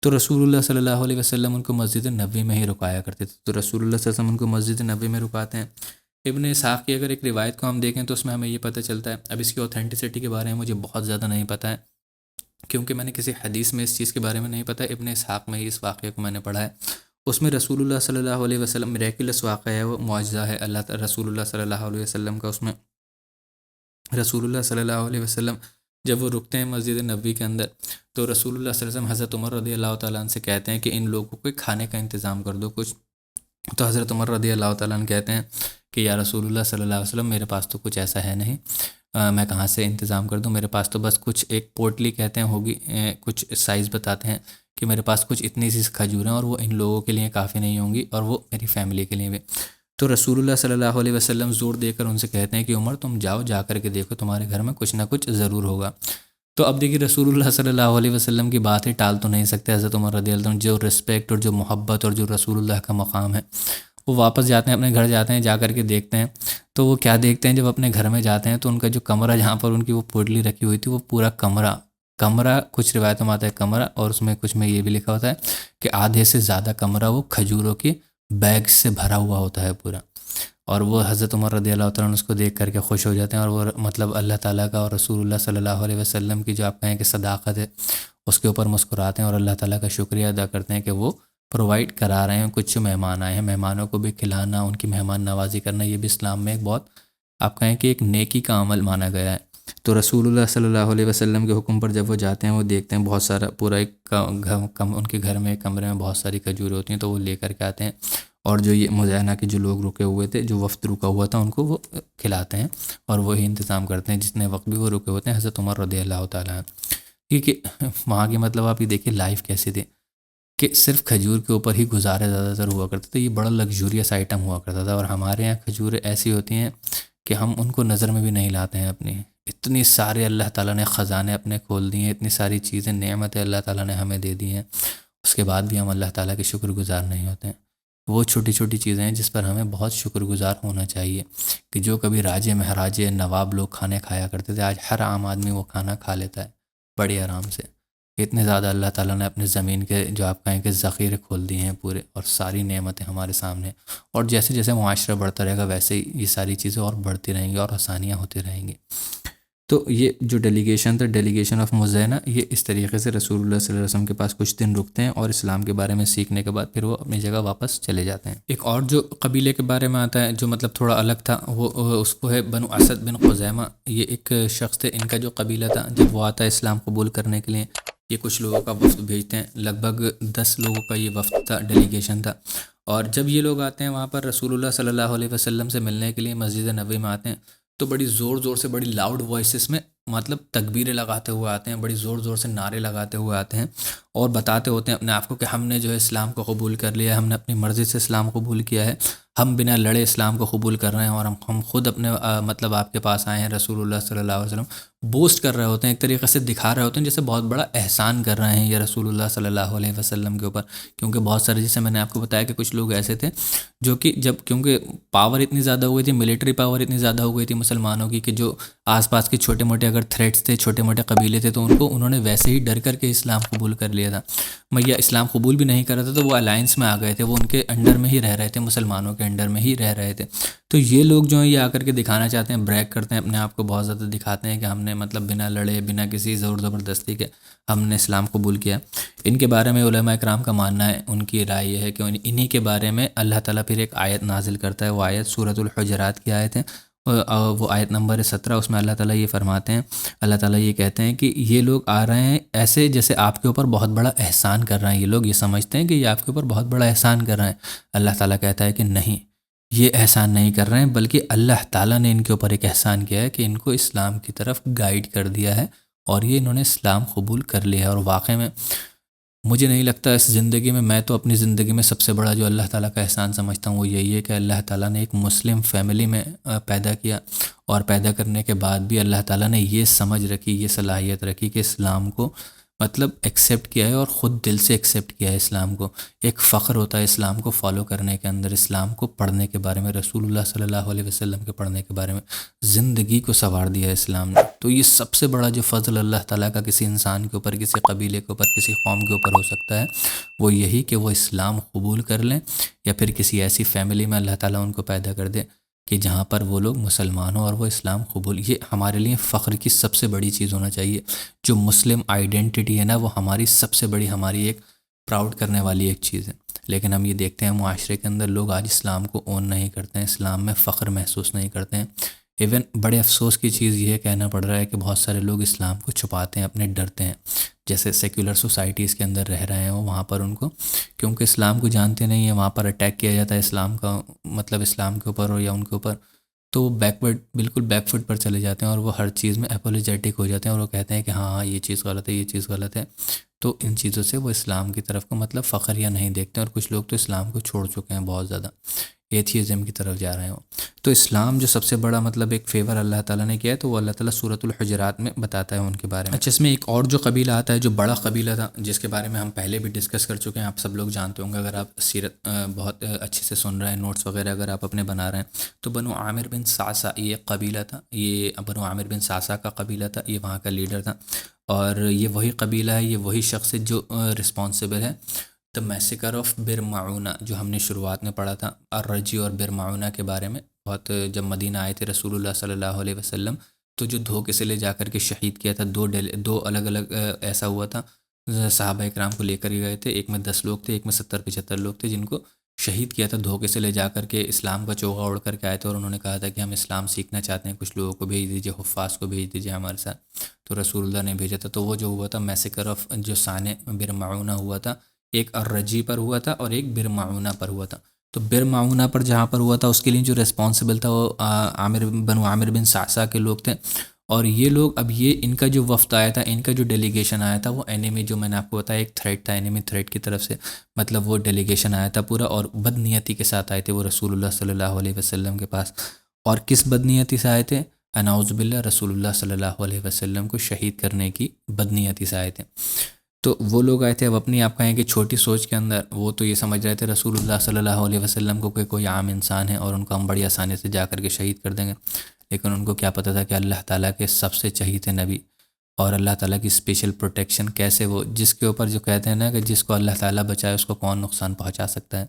تو رسول اللہ صلی اللہ علیہ وسلم ان کو مسجد نبوی میں ہی رکایا کرتے تھے، تو رسول اللہ صلی اللہ علیہ وسلم ان کو مسجد نبوی میں رکاتے ہیں۔ ابن اسحاق کی اگر ایک روایت کو ہم دیکھیں تو اس میں ہمیں یہ پتہ چلتا ہے، اب اس کی اوتھینٹسٹی کے بارے میں مجھے بہت زیادہ نہیں پتہ ہے، کیونکہ میں نے کسی حدیث میں اس چیز کے بارے میں نہیں پتہ، ابن اسحاق میں ہی اس واقعے کو میں نے پڑھا ہے۔ اس میں رسول اللہ صلی اللہ علیہ وسلم میریکلس واقعہ ہے، وہ معجزہ ہے اللہ تعالی رسول اللہ صلی اللہ علیہ وسلم کا۔ اس میں رسول اللہ صلی اللہ علیہ وسلم جب وہ رکتے ہیں مسجد نبوی کے اندر، تو رسول اللہ صلی اللہ علیہ وسلم حضرت عمر رضی اللہ تعالیٰ عنہ سے کہتے ہیں کہ ان لوگوں کو کھانے کا انتظام کر دو کچھ۔ تو حضرت عمر رضی اللہ تعالیٰ عنہ کہتے ہیں کہ یا رسول اللہ صلی اللہ علیہ وسلم میرے پاس تو کچھ ایسا ہے نہیں، میں کہاں سے انتظام کر دوں، میرے پاس تو بس کچھ ایک پوٹلی کہتے ہیں ہوگی، کچھ سائز بتاتے ہیں کہ میرے پاس کچھ اتنی سی کھجور ہیں، اور وہ ان لوگوں کے لیے کافی نہیں ہوں گی، اور وہ میری فیملی کے لیے بھی۔ تو رسول اللہ صلی اللہ علیہ وسلم زور دے کر ان سے کہتے ہیں کہ عمر تم جاؤ، جا کر کے دیکھو تمہارے گھر میں کچھ نہ کچھ ضرور ہوگا۔ تو اب دیکھیے رسول اللہ صلی اللہ علیہ وسلم کی بات ہی ٹال تو نہیں سکتے حضرت عمر رضی اللہ عنہ، جو رسپیکٹ اور جو محبت اور جو رسول اللہ کا مقام ہے، وہ واپس جاتے ہیں اپنے گھر، جاتے ہیں جا کر کے دیکھتے ہیں، تو وہ کیا دیکھتے ہیں جب اپنے گھر میں جاتے ہیں تو ان کا جو کمرہ جہاں پر ان کی وہ پوٹلی رکھی ہوئی تھی، وہ پورا کمرہ کچھ روایتوں میں آتا ہے کمرہ، اور اس میں کچھ میں یہ بھی لکھا ہوتا ہے کہ آدھے سے زیادہ کمرہ وہ کھجوروں کے بیگ سے بھرا ہوا ہوتا ہے پورا۔ اور وہ حضرت عمر رضی اللہ تعالیٰ عنہ اس کو دیکھ کر کے خوش ہو جاتے ہیں، اور وہ مطلب اللہ تعالیٰ کا اور رسول اللہ صلی اللہ علیہ وسلم کی جو آپ کہیں کہ صداقت ہے اس کے اوپر مسکراتے ہیں، اور اللہ تعالیٰ کا شکریہ ادا کرتے ہیں کہ وہ پرووائڈ کرا رہے ہیں۔ کچھ مہمان آئے ہیں، مہمانوں کو بھی کھلانا، ان کی مہمان نوازی کرنا، یہ بھی اسلام میں ایک بہت آپ کہیں کہ ایک نیکی کا عمل مانا گیا ہے۔ تو رسول اللہ صلی اللہ علیہ وسلم کے حکم پر جب وہ جاتے ہیں، وہ دیکھتے ہیں بہت سارا پورا ایک ان کے گھر میں ایک کمرے میں بہت ساری کھجوریں ہوتی ہیں، تو وہ لے کر کے آتے ہیں، اور جو یہ مزینہ کے جو لوگ رکے ہوئے تھے، جو وفد رکا ہوا تھا، ان کو وہ کھلاتے ہیں، اور وہی انتظام کرتے ہیں جتنے وقت بھی وہ رکے ہوتے ہیں حضرت عمر رضی اللہ تعالیٰ عنہ۔ کیونکہ وہاں کی مطلب آپ یہ دیکھیں لائف کیسی تھی کہ صرف کھجور کے اوپر ہی گزارے زیادہ تر ہوا کرتے تھے، یہ بڑا لگژریس آئٹم ہوا کرتا تھا، اور ہمارے یہاں کھجوریں ایسی ہوتی ہیں کہ ہم ان کو نظر میں بھی نہیں لاتے ہیں اپنی، اتنی سارے اللہ تعالیٰ نے خزانے اپنے کھول دیے ہیں، اتنی ساری چیزیں نعمتیں اللہ تعالیٰ نے ہمیں دے دی ہیں، اس کے بعد بھی ہم اللہ تعالیٰ کے شکر گزار نہیں ہوتے ہیں۔ وہ چھوٹی چھوٹی چیزیں ہیں جس پر ہمیں بہت شکر گزار ہونا چاہیے، کہ جو کبھی راجے مہاراجے نواب لوگ کھانے کھایا کرتے تھے، آج ہر عام آدمی وہ کھانا کھا لیتا ہے بڑی آرام سے۔ اتنے زیادہ اللہ تعالیٰ نے اپنے زمین کے جو آپ کہیں کہ ذخیرے کھول دیے ہیں پورے، اور ساری نعمتیں ہمارے سامنے، اور جیسے جیسے معاشرہ بڑھتا رہے گا ویسے ہی یہ ساری چیزیں اور بڑھتی رہیں گی اور آسانیاں ہوتی رہیں گی۔ تو یہ جو ڈیلیگیشن تھا، ڈیلیگیشن آف مزینہ، یہ اس طریقے سے رسول اللہ صلی اللہ علیہ وسلم کے پاس کچھ دن رکتے ہیں، اور اسلام کے بارے میں سیکھنے کے بعد پھر وہ اپنی جگہ واپس چلے جاتے ہیں۔ ایک اور جو قبیلے کے بارے میں آتا ہے جو مطلب تھوڑا الگ تھا، وہ اس کو ہے بنو اسد بن خزیمہ۔ یہ ایک شخص تھے، ان کا جو قبیلہ تھا، جب وہ آتا ہے اسلام قبول کرنے کے لیے، یہ کچھ لوگوں کا وفد بھیجتے ہیں، لگ بھگ 10 لوگوں کا یہ وفد تھا، ڈیلیگیشن تھا۔ اور جب یہ لوگ آتے ہیں وہاں پر رسول اللہ صلی اللہ علیہ وسلم سے ملنے کے لیے مسجد نبوی میں آتے ہیں، تو بڑی زور زور سے، بڑی لاؤڈ وائسز میں مطلب تکبیریں لگاتے ہوئے آتے ہیں، بڑی زور زور سے نعرے لگاتے ہوئے آتے ہیں، اور بتاتے ہوتے ہیں اپنے آپ کو کہ ہم نے جو ہے اسلام کو قبول کر لیا ہے، ہم نے اپنی مرضی سے اسلام قبول کیا ہے، ہم بنا لڑے اسلام کو قبول کر رہے ہیں، اور ہم خود اپنے مطلب آپ کے پاس آئے ہیں۔ رسول اللہ صلی اللہ علیہ وسلم بوسٹ کر رہے ہوتے ہیں، ایک طریقے سے دکھا رہے ہوتے ہیں جیسے بہت بڑا احسان کر رہے ہیں یہ رسول اللہ صلی اللہ علیہ وسلم کے اوپر، کیونکہ بہت سارے، جیسے میں نے آپ کو بتایا کہ کچھ لوگ ایسے تھے جو کہ جب کیونکہ پاور اتنی زیادہ ہو گئی تھی، ملٹری پاور اتنی زیادہ ہو گئی تھی مسلمانوں کی، کہ جو آس پاس کے چھوٹے موٹے اگر تھریٹس تھے، چھوٹے موٹے قبیلے تھے، تو انہوں نے ویسے ہی ڈر کر کے اسلام قبول کر لیا تھا۔ یا اسلام قبول بھی نہیں کر رہا تھا تو وہ الائنس میں آ گئے تھے، وہ ان کے انڈر میں ہی رہ رہے تھے، مسلمانوں کے انڈر میں ہی رہ رہے تھے۔ تو یہ لوگ جو ہیں یہ آ کر کے دکھانا چاہتے ہیں، بریک کرتے ہیں اپنے آپ کو، بہت زیادہ دکھاتے ہیں کہ ہم نے مطلب بنا لڑے، بنا کسی زور زبردستی کے ہم نے اسلام قبول کیا۔ ان کے بارے میں علماء کرام کا ماننا ہے، ان کی رائے یہ ہے کہ انہی کے بارے میں اللہ تعالیٰ پھر ایک آیت نازل کرتا ہے، وہ آیت سورۃ الحجرات کی آیت ہے، وہ آیت نمبر 17، اس میں اللہ تعالیٰ یہ فرماتے ہیں، اللہ تعالیٰ یہ کہتے ہیں کہ یہ لوگ آ رہے ہیں ایسے جیسے آپ کے اوپر بہت بڑا احسان کر رہے ہیں، یہ لوگ یہ سمجھتے ہیں کہ یہ آپ کے اوپر بہت بڑا احسان کر رہے ہیں۔ اللہ تعالیٰ کہتا ہے کہ نہیں، یہ احسان نہیں کر رہے ہیں، بلکہ اللہ تعالیٰ نے ان کے اوپر ایک احسان کیا ہے کہ ان کو اسلام کی طرف گائیڈ کر دیا ہے، اور یہ انہوں نے اسلام قبول کر لیا ہے۔ اور واقعی میں مجھے نہیں لگتا اس زندگی میں تو اپنی زندگی میں سب سے بڑا جو اللہ تعالیٰ کا احسان سمجھتا ہوں وہ یہی ہے کہ اللہ تعالیٰ نے ایک مسلم فیملی میں پیدا کیا، اور پیدا کرنے کے بعد بھی اللہ تعالیٰ نے یہ سمجھ رکھی، یہ صلاحیت رکھی کہ اسلام کو مطلب ایکسیپٹ کیا ہے، اور خود دل سے ایکسیپٹ کیا ہے اسلام کو۔ ایک فخر ہوتا ہے اسلام کو فالو کرنے کے اندر، اسلام کو پڑھنے کے بارے میں، رسول اللہ صلی اللہ علیہ وسلم کے پڑھنے کے بارے میں زندگی کو سنوار دیا ہے اسلام نے۔ تو یہ سب سے بڑا جو فضل اللہ تعالیٰ کا کسی انسان کے اوپر، کسی قبیلے کے اوپر، کسی قوم کے اوپر ہو سکتا ہے، وہ یہی کہ وہ اسلام قبول کر لیں، یا پھر کسی ایسی فیملی میں اللہ تعالیٰ ان کو پیدا کر دے کہ جہاں پر وہ لوگ مسلمان ہوں اور وہ اسلام قبول۔ یہ ہمارے لیے فخر کی سب سے بڑی چیز ہونا چاہیے۔ جو مسلم آئیڈینٹی ہے نا، وہ ہماری سب سے بڑی، ہماری ایک پراؤڈ کرنے والی ایک چیز ہے۔ لیکن ہم یہ دیکھتے ہیں معاشرے کے اندر لوگ آج اسلام کو اون نہیں کرتے ہیں، اسلام میں فخر محسوس نہیں کرتے ہیں۔ ایون بڑے افسوس کی چیز یہ کہنا پڑ رہا ہے کہ بہت سارے لوگ اسلام کو چھپاتے ہیں، اپنے ڈرتے ہیں، جیسے سیکولر سوسائٹیز کے اندر رہ رہے ہیں وہاں پر ان کو، کیونکہ اسلام کو جانتے نہیں ہیں، وہاں پر اٹیک کیا جاتا ہے اسلام کا، مطلب اسلام کے اوپر ہو یا ان کے اوپر، تو وہ بالکل بیک فٹ پر چلے جاتے ہیں، اور وہ ہر چیز میں اپولوجیٹک ہو جاتے ہیں، اور وہ کہتے ہیں کہ ہاں یہ چیز غلط ہے، یہ چیز غلط ہے۔ تو ان چیزوں سے وہ اسلام کی طرف کو مطلب فخر یا نہیں دیکھتے ہیں، اور کچھ لوگ تو اسلام کو چھوڑ چکے ہیں، بہت زیادہ ایتھیزم کی طرف جا رہے ہوں۔ تو اسلام جو سب سے بڑا مطلب ایک فیور اللہ تعالیٰ نے کیا ہے، تو وہ اللہ تعالیٰ سورۃ الحجرات میں بتاتا ہے ان کے بارے میں۔ اچھا، اس میں ایک اور جو قبیلہ آتا ہے، جو بڑا قبیلہ تھا، جس کے بارے میں ہم پہلے بھی ڈسکس کر چکے ہیں، آپ سب لوگ جانتے ہوں گے، اگر آپ سیرت بہت اچھے سے سن رہے ہیں، نوٹس وغیرہ اگر آپ اپنے بنا رہے ہیں، تو بنو عامر بن صعصع یہ ایک قبیلہ تھا، یہ بنو عامر بن صعصع کا قبیلہ تھا، یہ وہاں کا لیڈر تھا، اور یہ وہی قبیلہ ہے، یہ وہی شخص ہے جو رسپانسبل ہے دا میسیکر آف بئر معونہ، جو ہم نے شروعات میں پڑھا تھا الرجی اور بئر معونہ کے بارے میں، بہت جب مدینہ آئے تھے رسول اللہ صلی اللہ علیہ وسلم، تو جو دھوکے سے لے جا کر کے شہید کیا تھا، دو الگ الگ ایسا ہوا تھا، صحابہ اکرام کو لے کر گئے تھے، ایک میں 10 لوگ تھے، ایک میں 70-75 لوگ تھے، جن کو شہید کیا تھا دھوکے سے لے جا کر کے، اسلام کا چوغا اوڑھ کر کے آئے تھے، اور انہوں نے کہا تھا کہ ہم اسلام سیکھنا چاہتے ہیں، کچھ لوگوں کو بھیج دیجیے، حفاظ کو بھیج دیجیے ہمارے ساتھ، تو رسول اللہ نے بھیجا تھا۔ تو وہ جو ہوا تھا میسیکر آف جو سانع بئر معونہ ہوا تھا، ایک الرجی پر ہوا تھا اور ایک بئر معونہ پر ہوا تھا۔ تو بئر معونہ پر جہاں پر ہوا تھا، اس کے لیے جو ریسپانسبل تھا وہ بنو عامر بن صعصع کے لوگ تھے، اور یہ لوگ اب یہ ان کا جو وفد آیا تھا، ان کا جو ڈیلیگیشن آیا تھا، وہ اینیمی، جو میں نے آپ کو بتایا ایک تھریٹ تھا، اینیمی تھریٹ کی طرف سے، مطلب وہ ڈیلیگیشن آیا تھا پورا، اور بد نیتی کے ساتھ آئے تھے وہ رسول اللہ صلی اللہ علیہ وسلم کے پاس۔ اور کس بد نیتی سے آئے تھے؟ نعوذ باللہ، رسول اللہ صلی اللہ علیہ وسلم کو شہید کرنے کی بد نیتی سے آئے تھے۔ تو وہ لوگ آئے تھے، اب اپنی آپ کہیں کہ چھوٹی سوچ کے اندر وہ تو یہ سمجھ رہے تھے رسول اللہ صلی اللہ علیہ وسلم کو کہ کوئی عام انسان ہے، اور ان کو ہم بڑی آسانی سے جا کر کے شہید کر دیں گے، لیکن ان کو کیا پتہ تھا کہ اللہ تعالیٰ کے سب سے چہیتے نبی اور اللہ تعالیٰ کی اسپیشل پروٹیکشن کیسے، وہ جس کے اوپر جو کہتے ہیں نا کہ جس کو اللہ تعالیٰ بچائے اس کو کون نقصان پہنچا سکتا ہے،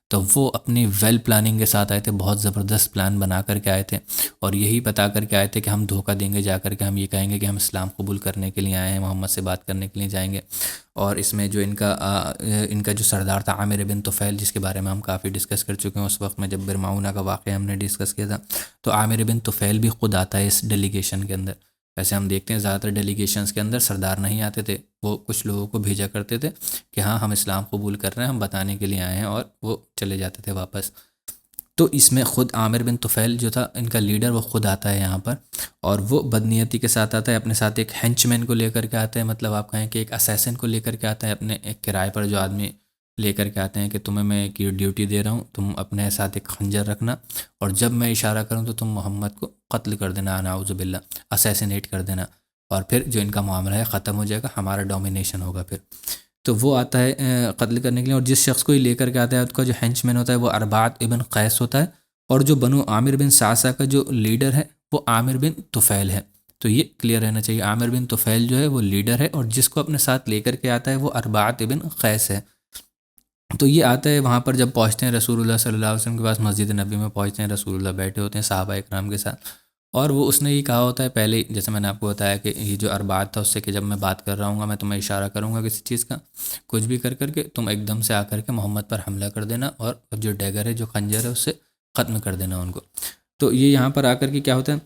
تو وہ اپنی ویل پلاننگ کے ساتھ آئے تھے، بہت زبردست پلان بنا کر کے آئے تھے، اور یہی بتا کر کے آئے تھے کہ ہم دھوکہ دیں گے، جا کر کے ہم یہ کہیں گے کہ ہم اسلام قبول کرنے کے لیے آئے ہیں، محمد سے بات کرنے کے لیے جائیں گے۔ اور اس میں جو ان کا جو سردار تھا عامر بن طفیل، جس کے بارے میں ہم کافی ڈسکس کر چکے ہیں اس وقت میں، جب بئر معونہ کا واقعہ ہم نے ڈسکس کیا تھا، تو عامر بن طفیل بھی خود آتا ہے اس ڈیلیگیشن کے اندر۔ ویسے ہم دیکھتے ہیں زیادہ تر ڈیلیگیشنز کے اندر سردار نہیں آتے تھے، وہ کچھ لوگوں کو بھیجا کرتے تھے کہ ہاں ہم اسلام قبول کر رہے ہیں، ہم بتانے کے لیے آئے ہیں، اور وہ چلے جاتے تھے واپس۔ تو اس میں خود عامر بن طفیل جو تھا ان کا لیڈر، وہ خود آتا ہے یہاں پر، اور وہ بدنیتی کے ساتھ آتا ہے، اپنے ساتھ ایک ہینچ مین کو لے کر کے آتا ہے، مطلب آپ کہیں کہ ایک اسیسن کو لے کر کے آتا ہے، اپنے ایک کرائے پر جو آدمی لے کر کے آتے ہیں کہ تمہیں میں ایک ڈیوٹی دے رہا ہوں، تم اپنے ساتھ ایک خنجر رکھنا، اور جب میں اشارہ کروں تو تم محمد کو قتل کر دینا، نعوذ باللہ، اسیسنیٹ کر دینا، اور پھر جو ان کا معاملہ ہے ختم ہو جائے گا، ہمارا ڈومینیشن ہوگا پھر۔ تو وہ آتا ہے قتل کرنے کے لیے، اور جس شخص کو ہی لے کر کے آتا ہے اس کا جو ہینچ مین ہوتا ہے وہ اربعۃ ابن قیس ہوتا ہے، اور جو بنو عامر بن صعصع کا جو لیڈر ہے وہ عامر بن طفیل ہے۔ تو یہ کلیئر رہنا چاہیے، عامر بن طفیل جو ہے وہ لیڈر ہے، اور جس کو اپنے ساتھ لے کر کے آتا ہے وہ اربعۃ ابن قیس ہے۔ تو یہ آتا ہے وہاں پر، جب پہنچتے ہیں رسول اللہ صلی اللہ علیہ وسلم کے پاس، مسجد نبی میں پہنچتے ہیں، رسول اللہ بیٹھے ہوتے ہیں صحابہ اکرام کے ساتھ، اور وہ اس نے یہ کہا ہوتا ہے پہلے ہی، جیسے میں نے آپ کو بتایا کہ یہ جو اربعۃ تھا اس سے کہ جب میں بات کر رہا ہوں گا میں تمہیں اشارہ کروں گا کسی چیز کا، کچھ بھی کر کر کے تم ایک دم سے آ کر کے محمد پر حملہ کر دینا، اور جو ڈیگر ہے، جو خنجر ہے، اس سے ختم کر دینا ان کو۔ تو یہ یہاں پر آ کر کے کیا ہوتا ہے،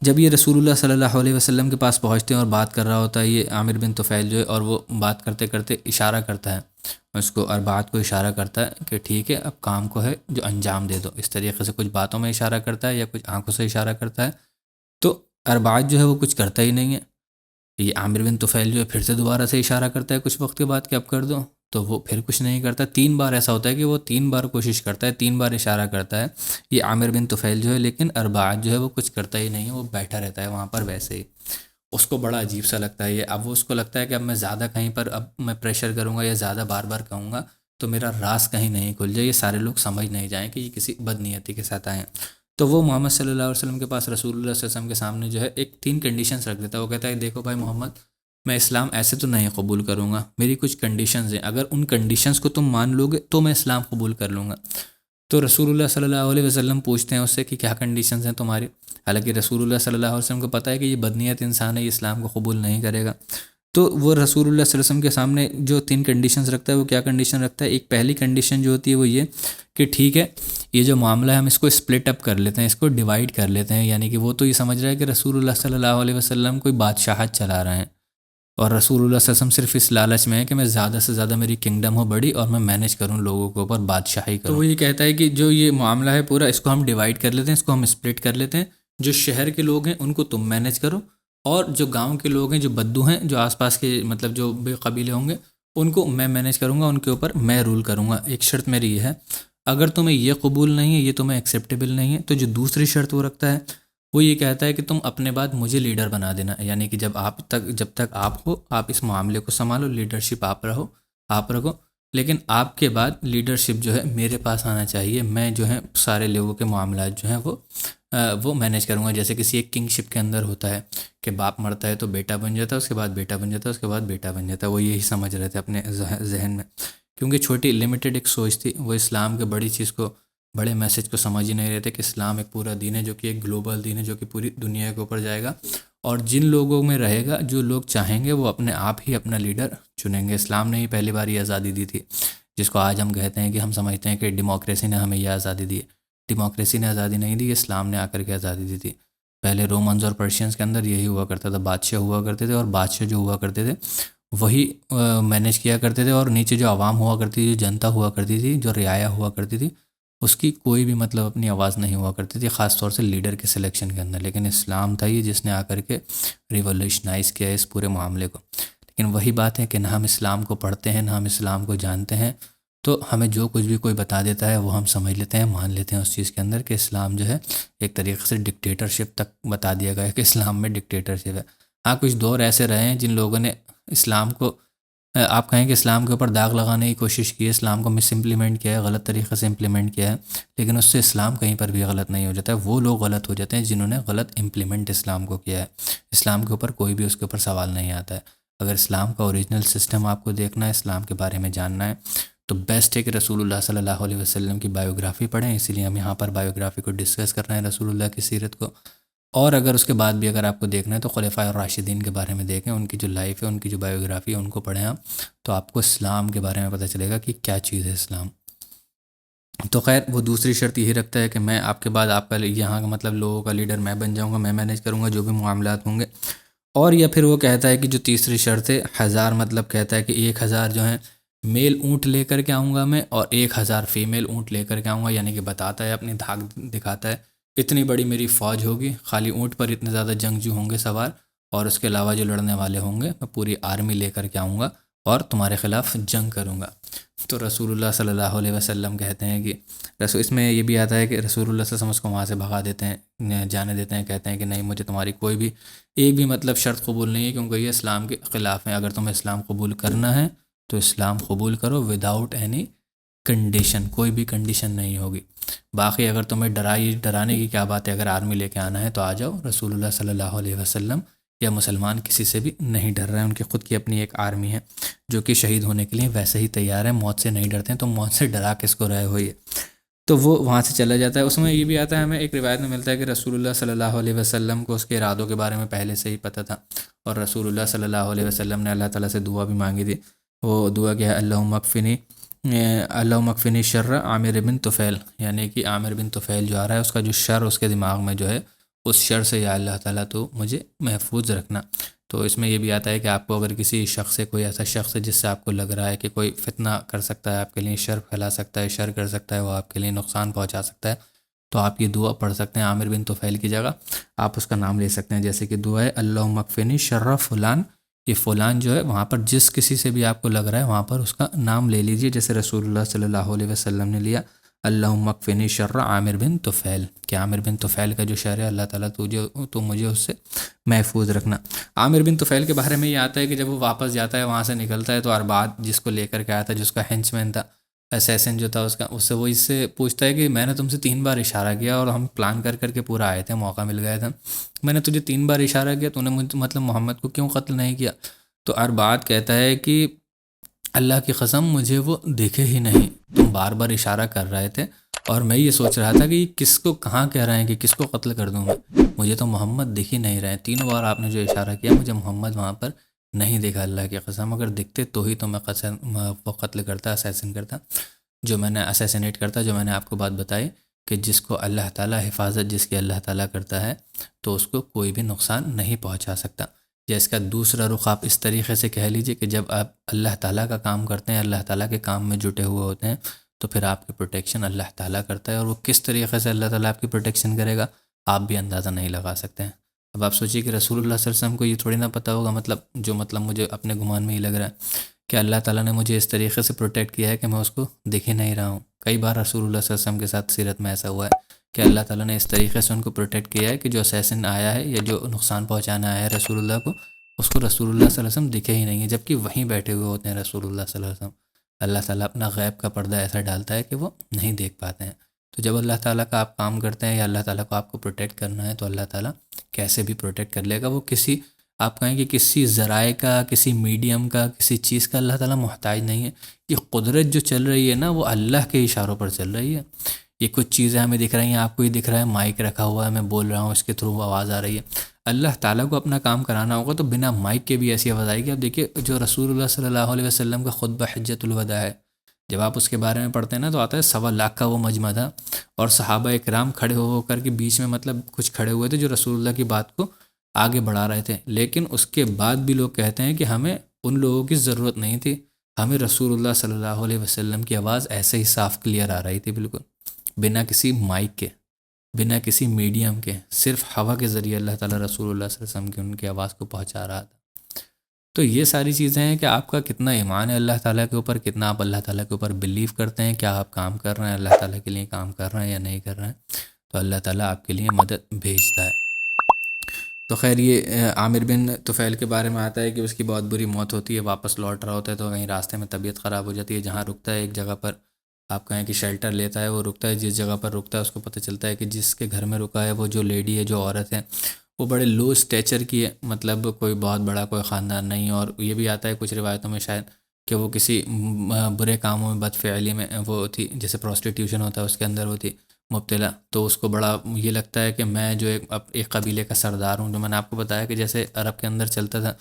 جب یہ رسول اللہ صلی اللہ علیہ وسلم کے پاس پہنچتے ہیں اور بات کر رہا ہوتا ہے یہ عامر بن طفیل جو ہے، اور وہ بات کرتے کرتے اشارہ کرتا ہے اس کو، اور بات کو اشارہ کرتا ہے کہ ٹھیک ہے اب کام کو ہے جو انجام دے دو، اس طریقے سے کچھ باتوں میں اشارہ کرتا ہے یا کچھ آنکھوں سے اشارہ کرتا ہے، تو اربعات جو ہے وہ کچھ کرتا ہی نہیں ہے۔ یہ عامر بن طفیل جو ہے پھر سے دوبارہ سے اشارہ کرتا ہے کچھ وقت کے بعد کہ اب کر دو، تو وہ پھر کچھ نہیں کرتا۔ 3 بار ایسا ہوتا ہے کہ وہ 3 بار کوشش کرتا ہے، 3 بار اشارہ کرتا ہے یہ عامر بن طفیل جو ہے، لیکن اربعات جو ہے وہ کچھ کرتا ہی نہیں ہے، وہ بیٹھا رہتا ہے وہاں پر ویسے ہی۔ اس کو بڑا عجیب سا لگتا ہے یہ، اب وہ اس کو لگتا ہے کہ اب میں زیادہ کہیں پر اب میں پریشر کروں گا یا زیادہ بار بار کہوں گا تو میرا راز کہیں نہیں کھل جائے، یہ سارے لوگ سمجھ نہیں جائیں کہ یہ کسی بد نیتی کے ساتھ آئے ہیں۔ تو وہ محمد صلی اللہ علیہ وسلم کے پاس رسول اللہ صلی اللہ علیہ وسلم کے سامنے جو ہے ایک 3 کنڈیشنز رکھ دیتا ہے۔ وہ کہتا ہے دیکھو بھائی محمد، میں اسلام ایسے تو نہیں قبول کروں گا، میری کچھ کنڈیشنز ہیں، اگر ان کنڈیشنز کو تم مان لو گے تو میں اسلام قبول کر لوں گا۔ تو رسول اللہ صلی اللہ علیہ وسلم پوچھتے ہیں اس سے کہ کیا کنڈیشنز ہیں تمہاری، حالانکہ رسول اللہ صلی اللہ علیہ وسلم کو پتہ ہے کہ یہ بدنیت انسان ہے، یہ اسلام کو قبول نہیں کرے گا۔ تو وہ رسول اللہ صلی اللہ علیہ وسلم کے سامنے جو 3 کنڈیشنز رکھتا ہے، وہ کیا کنڈیشن رکھتا ہے؟ ایک پہلی کنڈیشن جو ہوتی ہے وہ یہ کہ ٹھیک ہے یہ جو معاملہ ہے ہم اس کو اسپلٹ اپ کر لیتے ہیں، اس کو ڈیوائیڈ کر لیتے ہیں، یعنی کہ وہ تو یہ سمجھ رہا ہے کہ رسول اللہ صلی اللہ علیہ وسلم کوئی بادشاہت چلا رہے ہیں، اور رسول اللہ صلی اللہ علیہ وسلم صرف اس لالچ میں ہے کہ میں زیادہ سے زیادہ میری کنگڈم ہو بڑی اور میں مینیج کروں لوگوں کے اوپر، بادشاہی کروں۔ تو وہ یہ کہتا ہے کہ جو یہ معاملہ ہے پورا، اس کو ہم ڈیوائیڈ کر لیتے ہیں، اس کو ہم اسپلٹ کر لیتے ہیں، جو شہر کے لوگ ہیں ان کو تم مینیج کرو، اور جو گاؤں کے لوگ ہیں جو بدو ہیں، جو آس پاس کے مطلب جو بے قبیلے ہوں گے ان کو میں مینیج کروں گا، ان کے اوپر میں رول کروں گا۔ ایک شرط میری یہ ہے، اگر تمہیں یہ قبول نہیں ہے، یہ تمہیں ایکسیپٹیبل نہیں ہے، تو جو دوسری شرط وہ رکھتا ہے وہ یہ کہتا ہے کہ تم اپنے بعد مجھے لیڈر بنا دینا، یعنی کہ جب تک آپ ہو آپ اس معاملے کو سنبھالو، لیڈرشپ آپ رکھو، لیکن آپ کے بعد لیڈرشپ جو ہے میرے پاس آنا چاہیے، میں جو ہے سارے لوگوں کے معاملات جو ہیں وہ مینیج کروں گا۔ جیسے کسی ایک کنگ شپ کے اندر ہوتا ہے کہ باپ مرتا ہے تو بیٹا بن جاتا ہے، اس کے بعد بیٹا بن جاتا ہے، اس کے بعد بیٹا بن جاتا ہے، وہ یہی سمجھ رہے تھے اپنے ذہن میں، کیونکہ چھوٹی لمیٹڈ ایک سوچ تھی، وہ اسلام کے بڑی چیز کو، بڑے میسج کو سمجھ ہی نہیں رہتے کہ اسلام ایک پورا دین ہے جو کہ ایک گلوبل دین ہے جو کہ پوری دنیا کے اوپر جائے گا، اور جن لوگوں میں رہے گا، جو لوگ چاہیں گے وہ اپنے آپ ہی اپنا لیڈر چنیں گے۔ اسلام نے ہی پہلی بار یہ آزادی دی تھی، جس کو آج ہم کہتے ہیں کہ ہم سمجھتے ہیں کہ ڈیموکریسی نے ہمیں یہ آزادی دی ہے۔ ڈیموکریسی نے آزادی نہیں دی، اسلام نے آ کر کے آزادی دی تھی۔ پہلے رومنز اور پرشینز کے اندر یہی ہوا کرتا تھا، بادشاہ ہوا کرتے تھے، اور بادشاہ جو ہوا کرتے تھے وہی مینیج کیا کرتے تھے، اور نیچے جو عوام ہوا کرتی تھی، جو جنتا ہوا کرتی تھی، جو رعایا ہوا کرتی تھی، اس کی کوئی بھی مطلب اپنی آواز نہیں ہوا کرتی تھی، خاص طور سے لیڈر کے سلیکشن کے اندر۔ لیکن اسلام تھا یہ جس نے آ کر کے ریولیوشنائز کیا اس پورے معاملے کو۔ لیکن وہی بات ہے کہ نہ ہم اسلام کو پڑھتے ہیں، نہ ہم اسلام کو جانتے ہیں، تو ہمیں جو کچھ بھی کوئی بتا دیتا ہے وہ ہم سمجھ لیتے ہیں، مان لیتے ہیں اس چیز کے اندر کہ اسلام جو ہے ایک طریقے سے ڈکٹیٹرشپ تک بتا دیا گیا ہے کہ اسلام میں ڈکٹیٹرشپ ہے۔ ہاں کچھ دور ایسے رہے ہیں جن لوگوں نے اسلام کو، آپ کہیں کہ اسلام کے اوپر داغ لگانے کی کوشش کی ہے، اسلام کو مس امپلیمنٹ کیا ہے، غلط طریقے سے امپلیمنٹ کیا ہے، لیکن اس سے اسلام کہیں پر بھی غلط نہیں ہو جاتا ہے۔ وہ لوگ غلط ہو جاتے ہیں جنہوں نے غلط امپلیمنٹ اسلام کو کیا ہے۔ اسلام کے اوپر کوئی بھی اس کے اوپر سوال نہیں آتا ہے۔ اگر اسلام کا اوریجنل سسٹم آپ کو دیکھنا ہے، اسلام کے بارے میں جاننا ہے، تو بیسٹ ہے کہ رسول اللہ صلی اللہ علیہ وسلم کی بایوگرافی پڑھیں۔ اسی لیے ہم یہاں پر بایوگرافی کو ڈسکس کر رہے ہیں، رسول اللہ کی سیرت کو، اور اگر اس کے بعد بھی اگر آپ کو دیکھنا ہے تو خلفاء الراشدین کے بارے میں دیکھیں، ان کی جو لائف ہے، ان کی جو بایوگرافی ہے، ان کو پڑھیں آپ، تو آپ کو اسلام کے بارے میں پتہ چلے گا کہ کیا چیز ہے اسلام۔ تو خیر وہ دوسری شرط یہی رکھتا ہے کہ میں آپ کے بعد آپ کا یہاں کا مطلب لوگوں کا لیڈر میں بن جاؤں گا، میں مینیج کروں گا جو بھی معاملات ہوں گے۔ اور یا پھر وہ کہتا ہے کہ جو تیسری شرط ہے 1000، مطلب کہتا ہے کہ 1000 جو ہیں میل اونٹ لے کر کے آؤں گا میں، اور 1000 فیمیل اونٹ لے کر کے آؤں گا، یعنی کہ بتاتا ہے، اپنی دھاک دکھاتا ہے، اتنی بڑی میری فوج ہوگی، خالی اونٹ پر اتنے زیادہ جنگجو ہوں گے سوار، اور اس کے علاوہ جو لڑنے والے ہوں گے، میں پوری آرمی لے کر کے آؤں گا اور تمہارے خلاف جنگ کروں گا۔ تو رسول اللہ صلی اللہ علیہ وسلم کہتے ہیں کہ اس میں یہ بھی آتا ہے کہ رسول اللہ صلی اللہ علیہ وسلم اس کو وہاں سے بھگا دیتے ہیں، جانے دیتے ہیں، کہتے ہیں کہ نہیں، مجھے تمہاری کوئی بھی ایک بھی مطلب شرط قبول نہیں ہے، کیونکہ یہ اسلام کے خلاف ہے۔ اگر تمہیں اسلام قبول کرنا ہے تو اسلام قبول کرو وداؤٹ اینی کنڈیشن، کوئی بھی کنڈیشن نہیں ہوگی۔ باقی اگر تمہیں ڈرانے کی کیا بات ہے، اگر آرمی لے کے آنا ہے تو آ جاؤ۔ رسول اللہ صلی اللہ علیہ وسلم یا مسلمان کسی سے بھی نہیں ڈر رہے ہیں، ان کی خود کی اپنی ایک آرمی ہے جو کہ شہید ہونے کے لیے ویسے ہی تیار ہے، موت سے نہیں ڈرتے ہیں، تو موت سے ڈرا کس کو رہے ہوئی ہے۔ تو وہ وہاں سے چلا جاتا ہے۔ اس میں یہ بھی آتا ہے، ہمیں ایک روایت میں ملتا ہے کہ رسول اللہ صلی اللہ علیہ وسلم کو اس کے ارادوں کے بارے میں پہلے سے ہی پتہ تھا، اور رسول اللہ صلی اللہ علیہ وسلم نے اللہ تعالیٰ سے دعا بھی مانگی تھی۔ وہ دعا کیا ہے، اللہم اکفنی اللہم اکفنی شر عامر بن طفیل، یعنی کہ عامر بن طفیل جو آ رہا ہے اس کا جو شر اس کے دماغ میں جو ہے، اس شر سے یا اللہ تعالیٰ تو مجھے محفوظ رکھنا۔ تو اس میں یہ بھی آتا ہے کہ آپ کو اگر کسی شخص سے، کوئی ایسا شخص ہے جس سے آپ کو لگ رہا ہے کہ کوئی فتنہ کر سکتا ہے، آپ کے لیے شر پھیلا سکتا ہے، شر کر سکتا ہے، وہ آپ کے لیے نقصان پہنچا سکتا ہے، تو آپ یہ دعا پڑھ سکتے ہیں۔ عامر بن طفیل کی جگہ آپ اس کا نام لے سکتے ہیں، جیسے کہ دعا ہے اللہم اکفنی شر فلان، یہ فلان جو ہے وہاں پر جس کسی سے بھی آپ کو لگ رہا ہے وہاں پر اس کا نام لے لیجئے، جیسے رسول اللہ صلی اللہ علیہ وسلم نے لیا اللہم اکفنی شر عامر بن طفیل، کہ عامر بن طفیل کا جو شر ہے اللہ تعالیٰ تو مجھے اس سے محفوظ رکھنا۔ عامر بن طفیل کے بارے میں یہ آتا ہے کہ جب وہ واپس جاتا ہے، وہاں سے نکلتا ہے، تو ارباد جس کو لے کر کے آیا تھا، جس کا ہینچ مین تھا، اسیسن جو تھا اس سے پوچھتا ہے کہ میں نے تم سے 3 بار اشارہ کیا اور ہم پلان کر کے پورا آئے تھے، موقع مل گیا تھا، میں نے تجھے 3 بار اشارہ کیا، تو نے مطلب محمد کو کیوں قتل نہیں کیا؟ تو ارباد کہتا ہے کہ اللہ کی قسم مجھے وہ دیکھے ہی نہیں، تم بار بار اشارہ کر رہے تھے اور میں یہ سوچ رہا تھا کہ یہ کس کو کہاں کہہ رہے ہیں، کہ کس کو قتل کر دوں میں، مجھے تو محمد دکھ ہی نہیں رہے، 3 بار آپ نے جو اشارہ کیا مجھے محمد وہاں پر نہیں دیکھا، اللہ کی قسم اگر دکھتے تو ہی تو میں وہ قتل کرتا، اسیسن کرتا، جو میں نے اسیسنیٹ کرتا، جو میں نے آپ کو بات بتائی کہ جس کو اللہ تعالیٰ حفاظت جس کی اللہ تعالیٰ کرتا ہے تو اس کو کوئی بھی نقصان نہیں پہنچا سکتا۔ یا اس کا دوسرا رخ آپ اس طریقے سے کہہ لیجئے کہ جب آپ اللہ تعالیٰ کا کام کرتے ہیں، اللہ تعالیٰ کے کام میں جٹے ہوئے ہوتے ہیں، تو پھر آپ کی پروٹیکشن اللہ تعالیٰ کرتا ہے، اور وہ کس طریقے سے اللہ تعالیٰ آپ کی پروٹیکشن کرے گا آپ بھی اندازہ نہیں لگا سکتے ہیں۔ اب آپ سوچیے کہ رسول اللہ صلی اللہ علیہ وسلم کو یہ تھوڑی نہ پتہ ہوگا، مطلب مجھے اپنے گمان میں ہی لگ رہا ہے کہ اللہ تعالیٰ نے مجھے اس طریقے سے پروٹیکٹ کیا ہے کہ میں اس کو دیکھ ہی نہیں رہا ہوں۔ کئی بار رسول اللہ صلی اللہ علیہ وسلم کے ساتھ سیرت میں ایسا ہوا ہے کہ اللہ تعالیٰ نے اس طریقے سے ان کو پروٹیکٹ کیا ہے کہ جو اسیسن آیا ہے یا جو نقصان پہنچانا آیا ہے رسول اللہ کو، اس کو رسول اللہ صلی اللہ علیہ وسلم دکھے ہی نہیں ہے، جبکہ وہیں بیٹھے ہوئے ہوتے ہیں رسول اللہ صلی اللہ علیہ وسلم۔ اللہ تعالیٰ اپنا غیب کا پردہ ایسا ڈالتا ہے کہ وہ نہیں دیکھ پاتے ہیں۔ تو جب اللہ تعالیٰ کا آپ کام کرتے ہیں یا اللہ تعالیٰ کو آپ کو پروٹیکٹ کرنا ہے تو اللہ تعالیٰ کیسے بھی پروٹیکٹ کر لے گا۔ وہ کسی، آپ کہیں کہ کسی ذرائع کا، کسی میڈیم کا، کسی چیز کا اللہ تعالیٰ محتاج نہیں ہے۔ یہ قدرت جو چل رہی ہے نا وہ اللہ کے اشاروں پر چل رہی ہے۔ یہ کچھ چیزیں ہمیں دکھ رہی ہیں، آپ کو ہی دکھ رہا ہے، مائک رکھا ہوا ہے، میں بول رہا ہوں، اس کے تھرو آواز آ رہی ہے۔ اللہ تعالیٰ کو اپنا کام کرانا ہوگا تو بنا مائک کے بھی ایسی آواز آئے گی۔ اب دیکھیے جو رسول اللہ صلی اللہ علیہ وسلم کا خطبہ حجۃ الوداع ہے، جب آپ اس کے بارے میں پڑھتے ہیں نا تو آتا ہے 1.25 کا وہ مجمع تھا، اور صحابہ اکرام کھڑے ہو کر کے بیچ میں کچھ کھڑے ہوئے تھے جو رسول اللہ کی بات کو آگے بڑھا رہے تھے، لیکن اس کے بعد بھی لوگ کہتے ہیں کہ ہمیں ان لوگوں کی ضرورت نہیں تھی، ہمیں رسول اللہ صلی اللہ علیہ وسلم کی آواز ایسے ہی صاف کلیئر آ رہی تھی، بالکل بنا کسی مائک کے، بنا کسی میڈیم کے، صرف ہوا کے ذریعے اللہ تعالیٰ رسول اللہ صلی اللہ علیہ وسلم کی ان کی آواز کو پہنچا رہا تھا۔ تو یہ ساری چیزیں ہیں کہ آپ کا کتنا ایمان ہے اللہ تعالیٰ کے اوپر، کتنا آپ اللہ تعالیٰ کے اوپر بلیو کرتے ہیں، کیا آپ کام کر رہے ہیں اللہ تعالیٰ کے لیے، کام کر رہے ہیں یا نہیں کر رہے ہیں، تو اللہ تعالیٰ آپ کے لیے مدد بھیجتا ہے۔ تو خیر یہ عامر بن طفیل کے بارے میں آتا ہے کہ اس کی بہت بری موت ہوتی ہے، واپس لوٹ رہا ہوتا ہے تو کہیں راستے میں طبیعت خراب ہو جاتی ہے، جہاں رکتا ہے ایک جگہ پر، آپ کہیں کہ شیلٹر لیتا ہے، وہ رکتا ہے جس جگہ پر رکتا ہے اس کو پتہ چلتا ہے کہ جس کے گھر میں رکا ہے وہ جو لیڈی ہے، جو عورت ہے، وہ بڑے لو اسٹیچر کی ہے، مطلب کوئی بہت بڑا کوئی خاندان نہیں، اور یہ بھی آتا ہے کچھ روایتوں میں شاید کہ وہ کسی برے کاموں میں، بد فعلی میں وہ تھی، جیسے پروسٹیٹیوشن ہوتا ہے اس کے اندر وہ تھی مبتلا، تو اس کو بڑا یہ لگتا ہے کہ میں جو ایک قبیلے کا سردار ہوں، جو میں نے آپ کو بتایا کہ جیسے عرب کے اندر چلتا تھا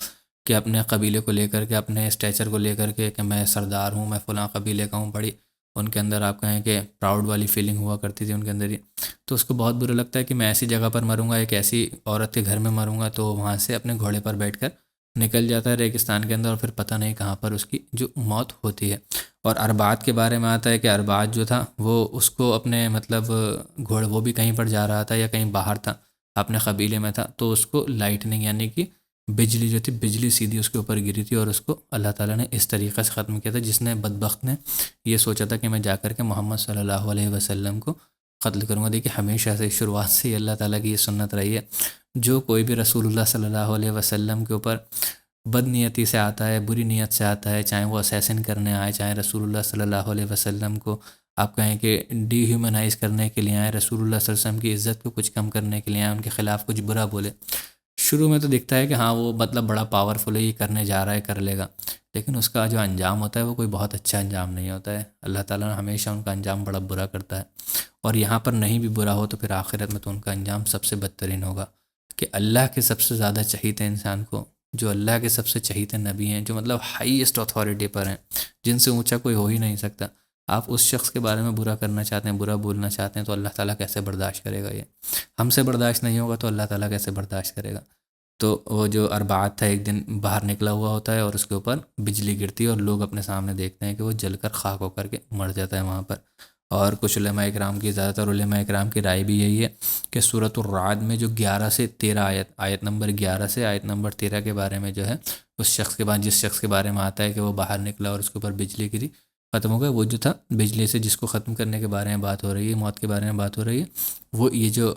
کہ اپنے قبیلے کو لے کر کے، اپنے اسٹیچر کو لے کر کے کہ میں سردار ہوں، میں فلاں قبیلے کا ہوں، بڑی ان کے اندر آپ کہیں کہ پراؤڈ والی فیلنگ ہوا کرتی تھی ان کے اندر ہی، تو اس کو بہت برا لگتا ہے کہ میں ایسی جگہ پر مروں گا، ایک ایسی عورت کے گھر میں مروں گا، تو وہاں سے اپنے گھوڑے پر بیٹھ کر نکل جاتا ہے ریگستان کے اندر، اور پھر پتہ نہیں کہاں پر اس کی جو موت ہوتی ہے۔ اور ارباد کے بارے میں آتا ہے کہ ارباد جو تھا وہ اس کو اپنے گھوڑا، وہ بھی کہیں پر جا رہا تھا یا کہیں باہر تھا، اپنے قبیلے میں تھا، تو اس کو لائٹننگ یعنی کہ بجلی جو تھی، بجلی سیدھی اس کے اوپر گری تھی، اور اس کو اللہ تعالیٰ نے اس طریقے سے ختم کیا تھا، جس نے بدبخت نے یہ سوچا تھا کہ میں جا کر کے محمد صلی اللہ علیہ وسلم کو قتل کروں گا۔ دیکھیے ہمیشہ سے شروعات سے ہی اللہ تعالیٰ کی یہ سنت رہی ہے، جو کوئی بھی رسول اللہ صلی اللہ علیہ وسلم کے اوپر بد نیتی سے آتا ہے، بری نیت سے آتا ہے، چاہے وہ اسیسن کرنے آئے، چاہے رسول اللہ صلی اللہ علیہ وسلم کو آپ کہیں کہ ڈی ہیومنائز کرنے کے لیے آئے، رسول اللہ صلی اللہ علیہ وسلم کی عزت کو کچھ کم کرنے کے لیے آئے، ان کے خلاف کچھ برا بولے، شروع میں تو دکھتا ہے کہ ہاں وہ بڑا پاورفل ہے، یہ کرنے جا رہا ہے، کر لے گا، لیکن اس کا جو انجام ہوتا ہے وہ کوئی بہت اچھا انجام نہیں ہوتا ہے۔ اللہ تعالیٰ نے ہمیشہ ان کا انجام بڑا برا کرتا ہے، اور یہاں پر نہیں بھی برا ہو تو پھر آخرت میں تو ان کا انجام سب سے بدترین ہوگا، کہ اللہ کے سب سے زیادہ چہیتے انسان کو جو اللہ کے سب سے چہیتے نبی ہیں، جو مطلب ہائیسٹ اتھارٹی پر ہیں، جن سے اونچا کوئی ہو ہی نہیں سکتا، آپ اس شخص کے بارے میں برا کرنا چاہتے ہیں، برا بولنا چاہتے ہیں، تو اللہ تعالیٰ کیسے برداشت کرے گا؟ یہ ہم سے برداشت نہیں ہوگا تو اللہ تعالیٰ کیسے برداشت کرے گا؟ تو وہ جو اربعات تھا، ایک دن باہر نکلا ہوا ہوتا ہے اور اس کے اوپر بجلی گرتی ہے اور لوگ اپنے سامنے دیکھتے ہیں کہ وہ جل کر خاک ہو کر کے مر جاتا ہے وہاں پر۔ اور کچھ علماء اکرام کی، زیادہ تر علماء اکرام کی رائے بھی یہی ہے کہ سورۃ الرعد میں جو 11 سے 13 آیت نمبر 11 سے آیت نمبر 13 کے بارے میں جو ہے، اس شخص کے بعد جس شخص کے بارے میں آتا ہے کہ وہ باہر نکلا اور اس کے اوپر بجلی گری، ختم ہو گیا، وہ جو تھا بجلی سے جس کو ختم کرنے کے بارے میں بات ہو رہی ہے، موت کے بارے میں بات ہو رہی ہے، وہ یہ جو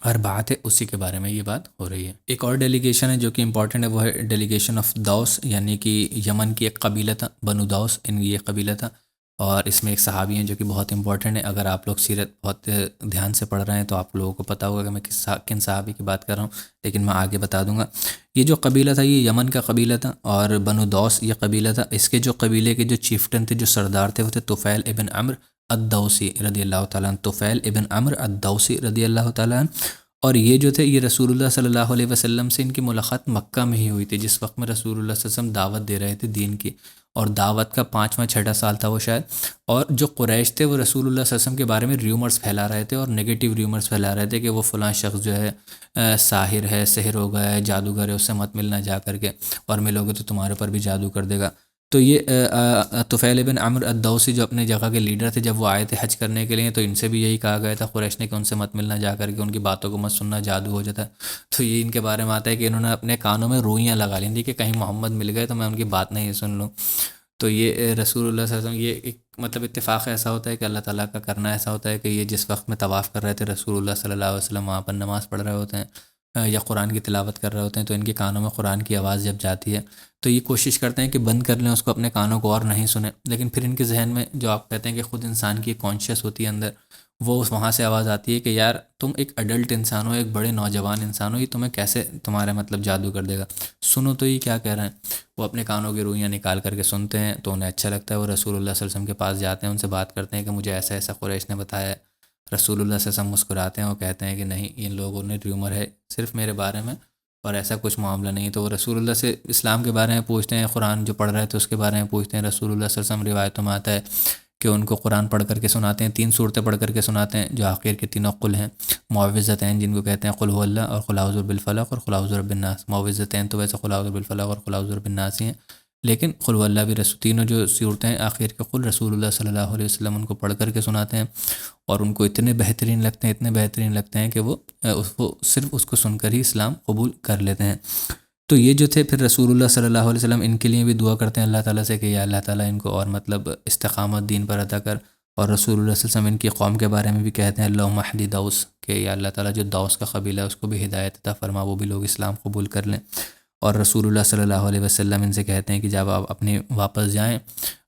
ہر بات ہے اسی کے بارے میں یہ بات ہو رہی ہے۔ ایک اور ڈیلیگیشن ہے جو کہ امپورٹنٹ ہے، وہ ہے ڈیلیگیشن آف دوس، یعنی کہ یمن کی ایک قبیلہ تھا، بنو دوس، ان یہ قبیلہ تھا، اور اس میں ایک صحابی ہیں جو کہ بہت امپورٹنٹ ہے۔ اگر آپ لوگ سیرت بہت دھیان سے پڑھ رہے ہیں تو آپ لوگوں کو پتہ ہوگا کہ میں کن صحابی کی بات کر رہا ہوں، لیکن میں آگے بتا دوں گا۔ یہ جو قبیلہ تھا یہ یمن کا قبیلہ تھا، اور بنو دوس یہ قبیلہ تھا۔ اس کے جو قبیلے کے جو چیفٹن تھے، جو سردار تھے، وہ تھے طفیل ابن عمرو الدوسی رضی اللہ تعالیٰ عنہ، طفیل ابن عمرو الدوسی رضی اللہ تعالیٰ عنہ۔ اور یہ جو تھے، یہ رسول اللہ صلی اللہ علیہ وسلم سے ان کی ملاقات مکہ میں ہی ہوئی تھی، جس وقت میں رسول اللہ صلی اللہ علیہ وسلم دعوت دے رہے تھے دین کی، اور دعوت کا 5واں 6واں سال تھا وہ شاید۔ اور جو قریش تھے وہ رسول اللہ صلی اللہ علیہ وسلم کے بارے میں ریومرز پھیلا رہے تھے، اور نگیٹیو ریومرز پھیلا رہے تھے کہ وہ فلاں شخص جو ہے ساحر ہے، سحر ہو گیا ہے، جادوگر ہے، اس سے مت ملنا جا کر کے، اور ملوگے تو تمہارے پر بھی جادو کر دے گا۔ تو یہ طفیل بن عمرو الدوسی جو اپنے جگہ کے لیڈر تھے، جب وہ آئے تھے حج کرنے کے لیے، تو ان سے بھی یہی کہا گیا تھا قریش نے کہ ان سے مت ملنا جا کر کے، ان کی باتوں کو مت سننا، جادو ہو جاتا ہے۔ تو یہ ان کے بارے میں آتا ہے کہ انہوں نے اپنے کانوں میں روئیاں لگا لی تھی کہ کہیں محمد مل گئے تو میں ان کی بات نہیں سن لوں۔ تو یہ رسول اللہ صلی اللہ علیہ وسلم، یہ ایک مطلب اتفاق ایسا ہوتا ہے کہ اللہ تعالیٰ کا کرنا ایسا ہوتا ہے کہ یہ جس وقت میں طواف کر رہے تھے رسول اللہ صلی اللہ علیہ وسلم وہاں پر نماز پڑھ رہے ہوتے ہیں یا قرآن کی تلاوت کر رہے ہوتے ہیں، تو ان کے کانوں میں قرآن کی آواز جب جاتی ہے تو یہ کوشش کرتے ہیں کہ بند کر لیں اس کو، اپنے کانوں کو اور نہیں سنیں، لیکن پھر ان کے ذہن میں جو آپ کہتے ہیں کہ خود انسان کی کانشیس ہوتی ہے اندر، وہ وہاں سے آواز آتی ہے کہ یار تم ایک اڈلٹ انسان ہو، ایک بڑے نوجوان انسان ہو، یہ تمہیں کیسے تمہارا مطلب جادو کر دے گا، سنو تو یہ کیا کہہ رہے ہیں۔ وہ اپنے کانوں کی روئیاں نکال کر کے سنتے ہیں تو انہیں اچھا لگتا ہے، وہ رسول اللہ صلی اللہ علیہ وسلم کے پاس جاتے ہیں، ان سے بات کرتے ہیں کہ مجھے ایسا ایسا قریش نے بتایا ہے۔ رسول اللہ صلی اللہ علیہ وسلم مسکراتے ہیں اور کہتے ہیں کہ نہیں، ان لوگوں نے ریومر ہے صرف میرے بارے میں، اور ایسا کچھ معاملہ نہیں۔ تو وہ رسول اللہ سے اسلام کے بارے میں پوچھتے ہیں، قرآن جو پڑھ رہے تھے اس کے بارے میں پوچھتے ہیں۔ رسول اللہ صلی اللہ علیہ وسلم روایتوں میں آتا ہے کہ ان کو قرآن پڑھ کر کے سناتے ہیں، 3 صورتیں پڑھ کر کے سناتے ہیں جو آخر کے تینوں قل ہیں، معوذتین جن کو کہتے ہیں، قل هو اللہ، اور قل اعوذ بالفلق، اور قل اعوذ برب الناس۔ معوذتین تو ویسے قل اعوذ بالفلق اور قل اعوذ برب الناس ہی ہیں، لیکن قل هو اللہ بھی تینوں جو صورتیں ہیں آخر کے قل، رسول اللہ صلی اللہ علیہ وسلم ان کو پڑھ کر کے سناتے ہیں، اور ان کو اتنے بہترین لگتے ہیں، اتنے بہترین لگتے ہیں کہ وہ صرف اس کو سن کر ہی اسلام قبول کر لیتے ہیں۔ تو یہ جو تھے پھر رسول اللہ صلی اللہ علیہ وسلم ان کے لیے بھی دعا کرتے ہیں اللہ تعالیٰ سے کہ یا اللہ تعالیٰ ان کو اور مطلب استقامت دین پر عطا کر، اور رسول اللہ صلی اللہ علیہ وسلم ان کی قوم کے بارے میں بھی کہتے ہیں اللہم اہد دوس، کہ یا اللہ تعالیٰ جو دوس کا قبیلہ ہے اس کو بھی ہدایت عطا فرما، وہ بھی لوگ اسلام قبول کر لیں۔ اور رسول اللہ صلی اللہ علیہ وسلم ان سے کہتے ہیں کہ جب آپ اپنی واپس جائیں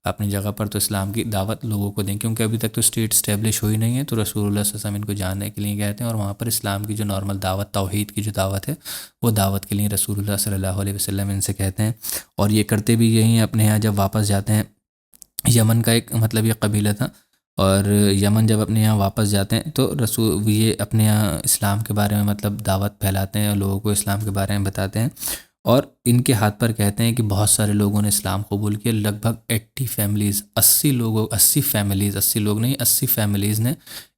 اپنی جگہ پر تو اسلام کی دعوت لوگوں کو دیں، کیونکہ ابھی تک تو اسٹیٹ اسٹیبلش ہوئی نہیں ہے، تو رسول اللہ صلی اللہ علیہ وسلم ان کو جاننے کے لیے کہتے ہیں، اور وہاں پر اسلام کی جو نارمل دعوت، توحید کی جو دعوت ہے، وہ دعوت کے لیے رسول اللہ صلی اللہ علیہ وسلم ان سے کہتے ہیں۔ اور یہ کرتے بھی یہی ہیں، اپنے یہاں جب واپس جاتے ہیں، یمن کا ایک مطلب یہ قبیلہ تھا، اور یمن جب اپنے یہاں واپس جاتے ہیں تو رسول یہ اپنے یہاں اسلام کے بارے میں مطلب دعوت پھیلاتے ہیں اور لوگوں کو اسلام کے بارے میں بتاتے ہیں، اور ان کے ہاتھ پر کہتے ہیں کہ بہت سارے لوگوں نے اسلام قبول کیا، لگ بھگ 80 فیملیز، 80 فیملیز، 80 لوگ نہیں، 80 فیملیز نے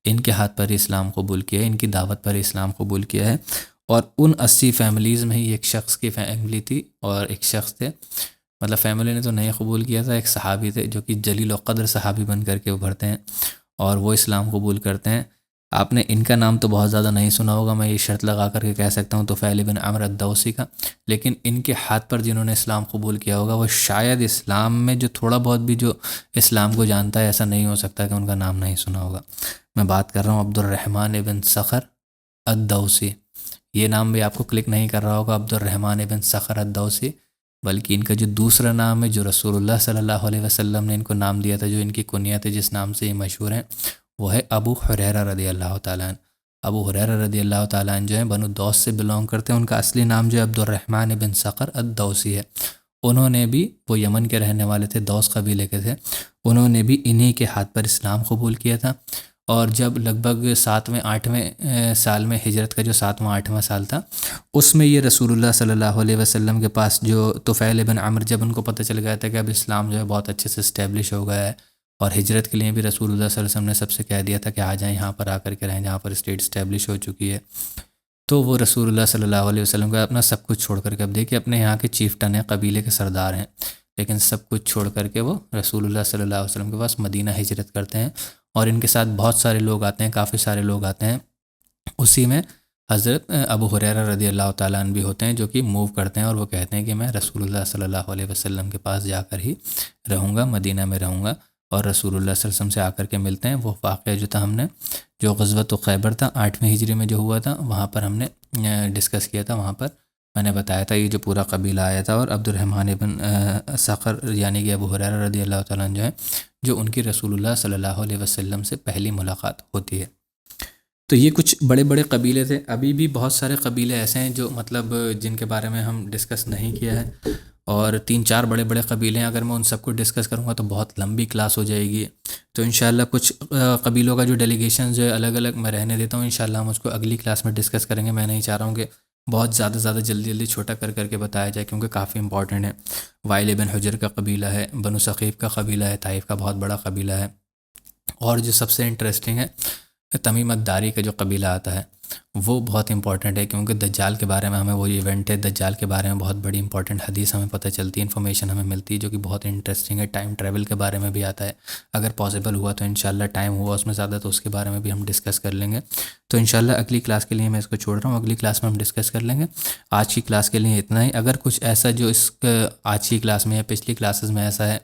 ان کے ہاتھ پر ہی اسلام قبول کیا ہے، ان کی دعوت پر ہی اسلام قبول کیا ہے۔ اور ان 80 فیملیز میں ہی ایک شخص کی فیملی تھی، اور ایک شخص تھے مطلب فیملی نے تو نہیں قبول کیا تھا، ایک صحابی تھے جو کہ جلیل و قدر صحابی بن کر کے ابھرتے ہیں اور وہ اسلام قبول کرتے ہیں۔ آپ نے ان کا نام تو بہت زیادہ نہیں سنا ہوگا، میں یہ شرط لگا کر کے کہہ سکتا ہوں طفیل بن عمرو الدوسی کا، لیکن ان کے ہاتھ پر جنہوں نے اسلام قبول کیا ہوگا وہ شاید اسلام میں جو تھوڑا بہت بھی جو اسلام کو جانتا ہے، ایسا نہیں ہو سکتا کہ ان کا نام نہیں سنا ہوگا۔ میں بات کر رہا ہوں عبد الرحمن بن صخر الدوسی، یہ نام بھی آپ کو کلک نہیں کر رہا ہوگا، عبد الرحمن بن صخر الدوسی، بلکہ ان کا جو دوسرا نام ہے جو رسول اللہ صلی اللہ علیہ وسلم نے ان کو نام دیا تھا، جو ان کی کنیت ہے جس نام سے یہ مشہور ہیں، وہ ہے ابو ہریرہ رضی اللہ تعالیٰ عنہ۔ ابو ہریرہ رضی اللہ تعالیٰ عنہ جو ہیں بنو دوس سے بلونگ کرتے ہیں، ان کا اصلی نام جو ہے عبد الرحمن بن صخر الدوسی ہے۔ انہوں نے بھی، وہ یمن کے رہنے والے تھے، دوس قبیلے کے تھے، انہوں نے بھی انہی کے ہاتھ پر اسلام قبول کیا تھا، اور جب لگ بھگ 7ویں 8ویں سال میں، ہجرت کا جو 7واں 8واں سال تھا، اس میں یہ رسول اللہ صلی اللہ علیہ وسلم کے پاس جو طفیل بن عمرو، جب ان کو پتہ چل گیا تھا کہ اب اسلام جو ہے بہت اچھے سے اسٹیبلش ہو گیا ہے، اور ہجرت کے لیے بھی رسول اللہ صلی اللہ علیہ وسلم نے سب سے کہہ دیا تھا کہ آ جائیں یہاں پر، آ کر کے رہیں جہاں پر اسٹیٹ اسٹیبلش ہو چکی ہے، تو وہ رسول اللہ صلی اللہ علیہ وسلم کا اپنا سب کچھ چھوڑ کر کے، اب دیکھیے اپنے یہاں کے چیفٹن ہیں، قبیلے کے سردار ہیں، لیکن سب کچھ چھوڑ کر کے وہ رسول اللہ صلی اللہ علیہ وسلم کے پاس مدینہ ہجرت کرتے ہیں، اور ان کے ساتھ بہت سارے لوگ آتے ہیں، کافی سارے لوگ آتے ہیں، اسی میں حضرت ابو ہریرہ رضی اللہ تعالیٰ عنہ بھی ہوتے ہیں، جو کہ موو کرتے ہیں اور وہ کہتے ہیں کہ میں رسول اللہ صلی اللہ علیہ وسلم کے پاس جا کر ہی رہوں گا، مدینہ میں رہوں گا، اور رسول اللہ صلی اللہ علیہ وسلم سے آ کر کے ملتے ہیں۔ وہ واقعہ جو تھا ہم نے، جو غزوۃ خیبر تھا 8ویں ہجری میں جو ہوا تھا، وہاں پر ہم نے ڈسکس کیا تھا، وہاں پر میں نے بتایا تھا یہ جو پورا قبیلہ آیا تھا، اور عبد الرحمن بن صخر یعنی کہ ابو ہریرہ رضی اللہ تعالیٰ عنہ جو ہے، جو ان کی رسول اللہ صلی اللہ علیہ وسلم سے پہلی ملاقات ہوتی ہے۔ تو یہ کچھ بڑے بڑے قبیلے تھے۔ ابھی بھی بہت سارے قبیلے ایسے ہیں جو مطلب جن کے بارے میں ہم ڈسکس نہیں کیا ہے، اور 3 4 بڑے بڑے قبیلے ہیں، اگر میں ان سب کو ڈسکس کروں گا تو بہت لمبی کلاس ہو جائے گی۔ تو انشاءاللہ کچھ قبیلوں کا جو ڈیلیگیشن جو ہے الگ الگ میں رہنے دیتا ہوں، انشاءاللہ ہم اس کو اگلی کلاس میں ڈسکس کریں گے۔ میں نہیں چاہ رہا ہوں کہ بہت زیادہ جلدی چھوٹا کر کے بتایا جائے، کیونکہ کافی امپورٹنٹ ہے۔ وائل بن حجر کا قبیلہ ہے، بنو ثقیف کا قبیلہ ہے، طائف کا بہت بڑا قبیلہ ہے، اور جو سب سے انٹرسٹنگ ہے، تمیم الداری کا جو قبیلہ آتا ہے، وہ بہت امپورٹنٹ ہے، کیونکہ دجال کے بارے میں ہمیں وہ ایونٹ ہے، دجال کے بارے میں بہت بڑی امپورٹنٹ حدیث ہمیں پتہ چلتی ہے، انفارمیشن ہمیں ملتی ہے، جو کہ بہت انٹرسٹنگ ہے۔ ٹائم ٹریول کے بارے میں بھی آتا ہے، اگر پاسبل ہوا تو انشاءاللہ، ٹائم ہوا اس میں زیادہ تو اس کے بارے میں بھی ہم ڈسکس کر لیں گے۔ تو انشاءاللہ اگلی کلاس کے لیے میں اس کو چھوڑ رہا ہوں، اگلی کلاس میں ہم ڈسکس کر لیں گے۔ آج کی کلاس کے لیے اتنا ہی۔ اگر کچھ ایسا جو اس آج کی کلاس میں یا پچھلی کلاسز میں ایسا ہے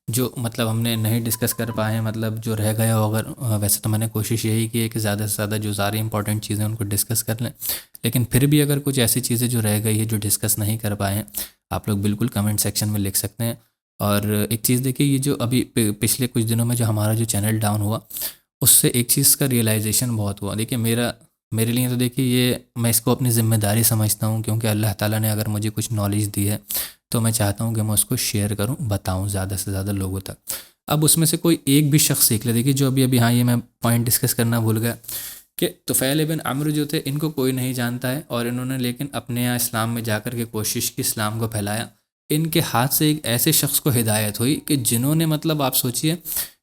جو مطلب ہم نے نہیں ڈسکس کر پائے ہیں، مطلب جو رہ گیا ہو، اگر ویسے تو میں نے کوشش یہی کی ہے کہ زیادہ سے زیادہ جو ساری امپورٹنٹ چیزیں ان کو ڈسکس کر لیں، لیکن پھر بھی اگر کچھ ایسی چیزیں جو رہ گئی ہے جو ڈسکس نہیں کر پائے ہیں، آپ لوگ بالکل کمنٹ سیکشن میں لکھ سکتے ہیں۔ اور ایک چیز دیکھیے، یہ جو ابھی پچھلے کچھ دنوں میں جو ہمارا جو چینل ڈاؤن ہوا، اس سے ایک چیز کا ریئلائزیشن بہت ہوا۔ دیکھیے میرے لیے تو دیکھیے یہ میں اس کو اپنی ذمہ داری سمجھتا ہوں، کیونکہ اللہ تعالیٰ نے اگر مجھے کچھ نالج دی ہے تو میں چاہتا ہوں کہ میں اس کو شیئر کروں، بتاؤں زیادہ سے زیادہ لوگوں تک۔ اب اس میں سے کوئی ایک بھی شخص سیکھ لے، دیکھیے جو ابھی ہاں یہ میں پوائنٹ ڈسکس کرنا بھول گیا کہ طفیل بن عمرو جو تھے، ان کو کوئی نہیں جانتا ہے، اور انہوں نے لیکن اپنے یہاں اسلام میں جا کر کے کوشش کی، اسلام کو پھیلایا۔ ان کے ہاتھ سے ایک ایسے شخص کو ہدایت ہوئی کہ جنہوں نے مطلب آپ سوچئے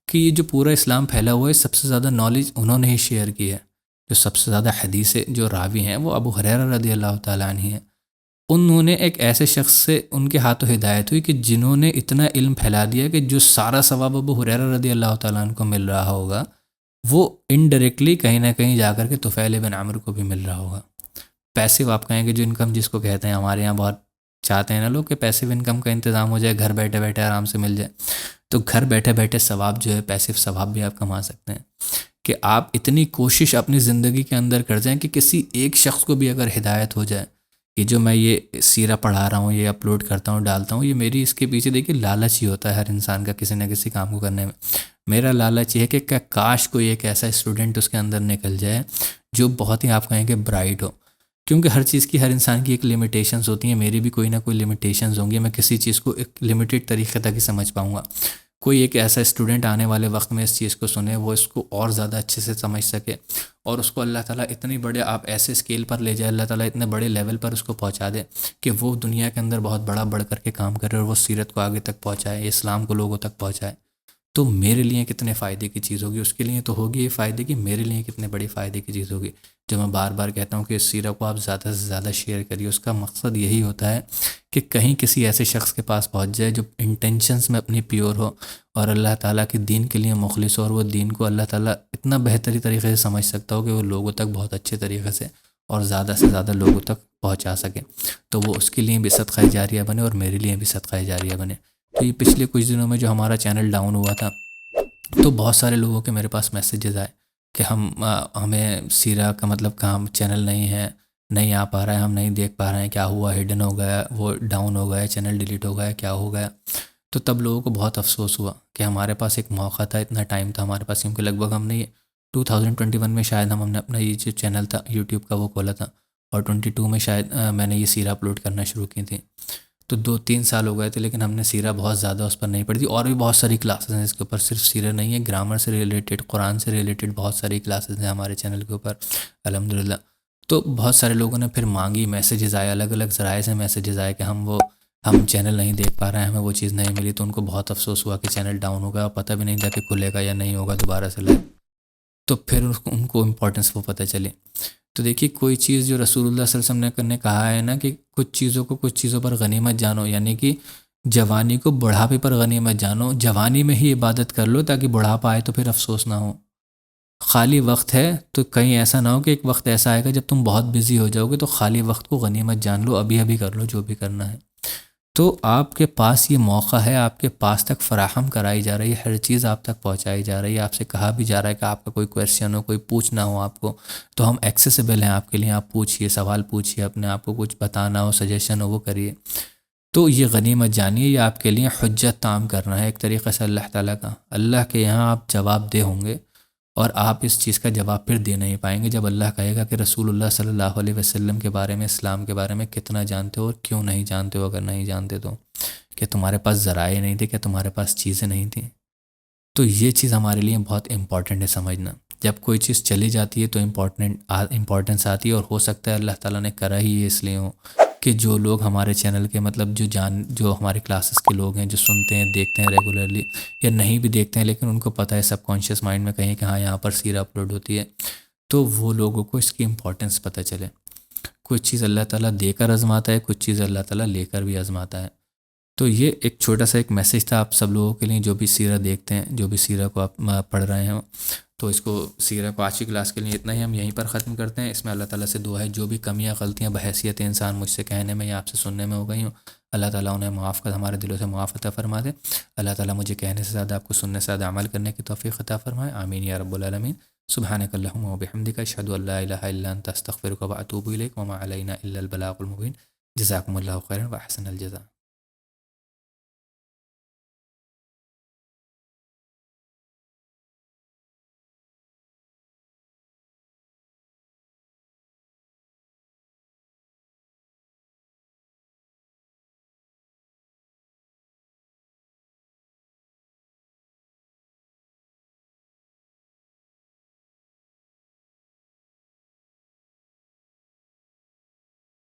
کہ یہ جو پورا اسلام پھیلا ہوا ہے، سب سے زیادہ نالج انہوں نے ہی شیئر کی ہے۔ جو سب سے زیادہ حدیث جو راوی ہیں وہ ابو ہریرہ رضی اللہ تعالیٰ عنہ ہیں۔ انہوں نے ایک ایسے شخص سے ان کے ہاتھوں ہدایت ہوئی کہ جنہوں نے اتنا علم پھیلا دیا کہ جو سارا ثواب ابو ہریرہ رضی اللہ تعالیٰ عنہ کو مل رہا ہوگا، وہ انڈائریکٹلی کہیں نہ کہیں جا کر کے طفیل بن عمرو کو بھی مل رہا ہوگا۔ پیسیو آپ کہیں گے جو انکم جس کو کہتے ہیں، ہمارے یہاں بہت چاہتے ہیں نا لوگ کہ پیسیو انکم کا انتظام ہو جائے، گھر بیٹھے بیٹھے آرام سے مل جائے، تو گھر بیٹھے بیٹھے ثواب جو ہے، پیسیو ثواب بھی آپ کما سکتے ہیں، کہ آپ اتنی کوشش اپنی زندگی کے اندر کر جائیں کہ کسی ایک شخص کو بھی اگر ہدایت ہو جائے کہ جو میں یہ سیرہ پڑھا رہا ہوں، یہ اپلوڈ کرتا ہوں، ڈالتا ہوں، یہ میری اس کے پیچھے دیکھیے لالچ ہی ہوتا ہے ہر انسان کا کسی نہ کسی کام کو کرنے میں۔ میرا لالچ یہ ہے کہ کاش کوئی ایک ایسا اسٹوڈنٹ اس کے اندر نکل جائے جو بہت ہی آپ کہیں کہ برائٹ ہو، کیونکہ ہر چیز کی، ہر انسان کی ایک لمیٹیشنز ہوتی ہیں، میری بھی کوئی نہ کوئی لمیٹیشنز ہوں گی، میں کسی چیز کو ایک لمیٹیڈ طریقے تک ہی سمجھ پاؤں گا۔ کوئی ایک ایسا اسٹوڈنٹ آنے والے وقت میں اس چیز کو سنے، وہ اس کو اور زیادہ اچھے سے سمجھ سکے، اور اس کو اللہ تعالیٰ اتنی بڑے آپ ایسے اسکیل پر لے جائے، اللہ تعالیٰ اتنے بڑے لیول پر اس کو پہنچا دے کہ وہ دنیا کے اندر بہت بڑا بڑھ کر کے کام کرے، اور وہ سیرت کو آگے تک پہنچائے، اسلام کو لوگوں تک پہنچائے۔ تو میرے لیے کتنے فائدے کی چیز ہوگی، اس کے لیے تو ہوگی یہ فائدے کی، میرے لیے کتنے بڑی فائدے کی چیز ہوگی۔ جو میں بار بار کہتا ہوں کہ اس سیرت کو آپ زیادہ سے زیادہ شیئر کریے، اس کا مقصد یہی ہوتا ہے کہ کہیں کسی ایسے شخص کے پاس پہنچ جائے جو انٹینشنز میں اپنی پیور ہو، اور اللہ تعالیٰ کے دین کے لیے مخلص ہو، اور وہ دین کو اللہ تعالیٰ اتنا بہتری طریقے سے سمجھ سکتا ہو کہ وہ لوگوں تک بہت اچھے طریقے سے اور زیادہ سے زیادہ لوگوں تک پہنچا سکے، تو وہ اس کے لیے بھی صدقہ جاریہ بنے، اور میرے لیے بھی صدقہ جاریہ بنے۔ تو یہ پچھلے کچھ دنوں میں جو ہمارا چینل ڈاؤن ہوا تھا، تو بہت سارے لوگوں کے میرے پاس میسیجز آئے کہ ہمیں سیرہ کا مطلب کام چینل نہیں ہے، نہیں آ پا رہا ہے، ہم نہیں دیکھ پا رہے ہیں، کیا ہوا، ہڈن ہو گیا، وہ ڈاؤن ہو گیا، چینل ڈیلیٹ ہو گیا، کیا ہو گیا۔ تو تب لوگوں کو بہت افسوس ہوا کہ ہمارے پاس ایک موقع تھا، اتنا ٹائم تھا ہمارے پاس، کیونکہ لگ بھگ ہم نے یہ 2021 میں شاید ہم نے اپنا یہ جو چینل تھا یوٹیوب کا وہ کھولا تھا، اور 22 میں شاید میں نے یہ سیرہ اپلوڈ کرنا شروع کی تھی۔ تو 2-3 سال ہو گئے تھے، لیکن ہم نے سیرہ بہت زیادہ اس پر نہیں پڑھی تھی، اور بھی بہت ساری کلاسز ہیں اس کے اوپر، صرف سیرہ نہیں ہے، گرامر سے ریلیٹڈ، قرآن سے ریلیٹڈ بہت ساری کلاسز ہیں ہمارے چینل کے اوپر الحمدللہ۔ تو بہت سارے لوگوں نے پھر مانگی، میسیجز آئے، الگ الگ ذرائع سے میسیجز آئے کہ ہم چینل نہیں دیکھ پا رہے ہیں، ہمیں وہ چیز نہیں ملی، تو ان کو بہت افسوس ہوا کہ چینل ڈاؤن ہو گیا، اور پتہ بھی نہیں تھا کہ کھلے گا یا نہیں ہوگا دوبارہ سے لائیو۔ تو پھر ان کو امپورٹنس وہ پتہ چلی۔ تو دیکھیے کوئی چیز جو رسول اللہ صلی اللہ علیہ وسلم نے کہا ہے نا کہ کچھ چیزوں پر غنیمت جانو، یعنی کہ جوانی کو بڑھاپے پر غنیمت جانو، جوانی میں ہی عبادت کر لو تاکہ بڑھاپا آئے تو پھر افسوس نہ ہو۔ خالی وقت ہے تو کہیں ایسا نہ ہو کہ ایک وقت ایسا آئے گا جب تم بہت بزی ہو جاؤ گے، تو خالی وقت کو غنیمت جان لو، ابھی ابھی کر لو جو بھی کرنا ہے۔ تو آپ کے پاس یہ موقع ہے، آپ کے پاس تک فراہم کرائی جا رہی ہے، ہر چیز آپ تک پہنچائی جا رہی ہے، آپ سے کہا بھی جا رہا ہے کہ آپ کا کوئی کویشچن ہو، کوئی پوچھنا ہو آپ کو، تو ہم ایکسیسیبل ہیں آپ کے لیے، آپ پوچھئے، سوال پوچھئے، اپنے آپ کو کچھ بتانا ہو، سجیشن ہو، وہ کریے۔ تو یہ غنیمت جانیے، یہ آپ کے لیے حجت تام کرنا ہے ایک طریقے سے اللہ تعالیٰ کا۔ اللہ کے یہاں آپ جواب دہ ہوں گے، اور آپ اس چیز کا جواب پھر دے نہیں پائیں گے جب اللہ کہے گا کہ رسول اللہ صلی اللہ علیہ وسلم کے بارے میں، اسلام کے بارے میں کتنا جانتے ہو اور کیوں نہیں جانتے ہو، اگر نہیں جانتے تو کہ تمہارے پاس ذرائع نہیں تھے، کہ تمہارے پاس چیزیں نہیں تھیں۔ تو یہ چیز ہمارے لیے بہت امپورٹنٹ ہے سمجھنا۔ جب کوئی چیز چلی جاتی ہے تو امپورٹنس آتی ہے، اور ہو سکتا ہے اللہ تعالیٰ نے کرا ہی یہ اس لیے ہو کہ جو لوگ ہمارے چینل کے مطلب جو ہمارے کلاسز کے لوگ ہیں، جو سنتے ہیں دیکھتے ہیں ریگولرلی، یا نہیں بھی دیکھتے ہیں لیکن ان کو پتہ ہے سب کانشیس مائنڈ میں کہیں کہ ہاں یہاں پر سیرہ اپلوڈ ہوتی ہے، تو وہ لوگوں کو اس کی امپورٹنس پتہ چلے۔ کچھ چیز اللہ تعالیٰ دے کر آزماتا ہے، کچھ چیز اللہ تعالیٰ لے کر بھی آزماتا ہے۔ تو یہ ایک چھوٹا سا ایک میسیج تھا آپ سب لوگوں کے لیے جو بھی سیرہ دیکھتے ہیں، جو بھی سیرہ کو آپ پڑھ رہے ہیں۔ تو اس کو سیرہ کو آج کی کلاس کے لیے اتنا ہی ہم یہیں پر ختم کرتے ہیں۔ اس میں اللہ تعالیٰ سے دعا ہے جو بھی کمیاں غلطیاں بحیثیت انسان مجھ سے کہنے میں یا آپ سے سننے میں ہو گئی ہوں، اللہ تعالیٰ انہیں معاف کر، ہمارے دلوں سے معاف عطا فرما دے۔ اللہ تعالیٰ مجھے کہنے سے زیادہ آپ کو سننے سے زیادہ عمل کرنے کی توفیق عطا فرمائے، آمین یا رب العالمین۔ سبحانک اللہم و بحمدک، اشہد ان لا الہ الا انت، استغفرک و اتوب الیک، وما علینا الا البلاغ المبین۔ جزاکم اللہ خیرا و احسن الجزاء۔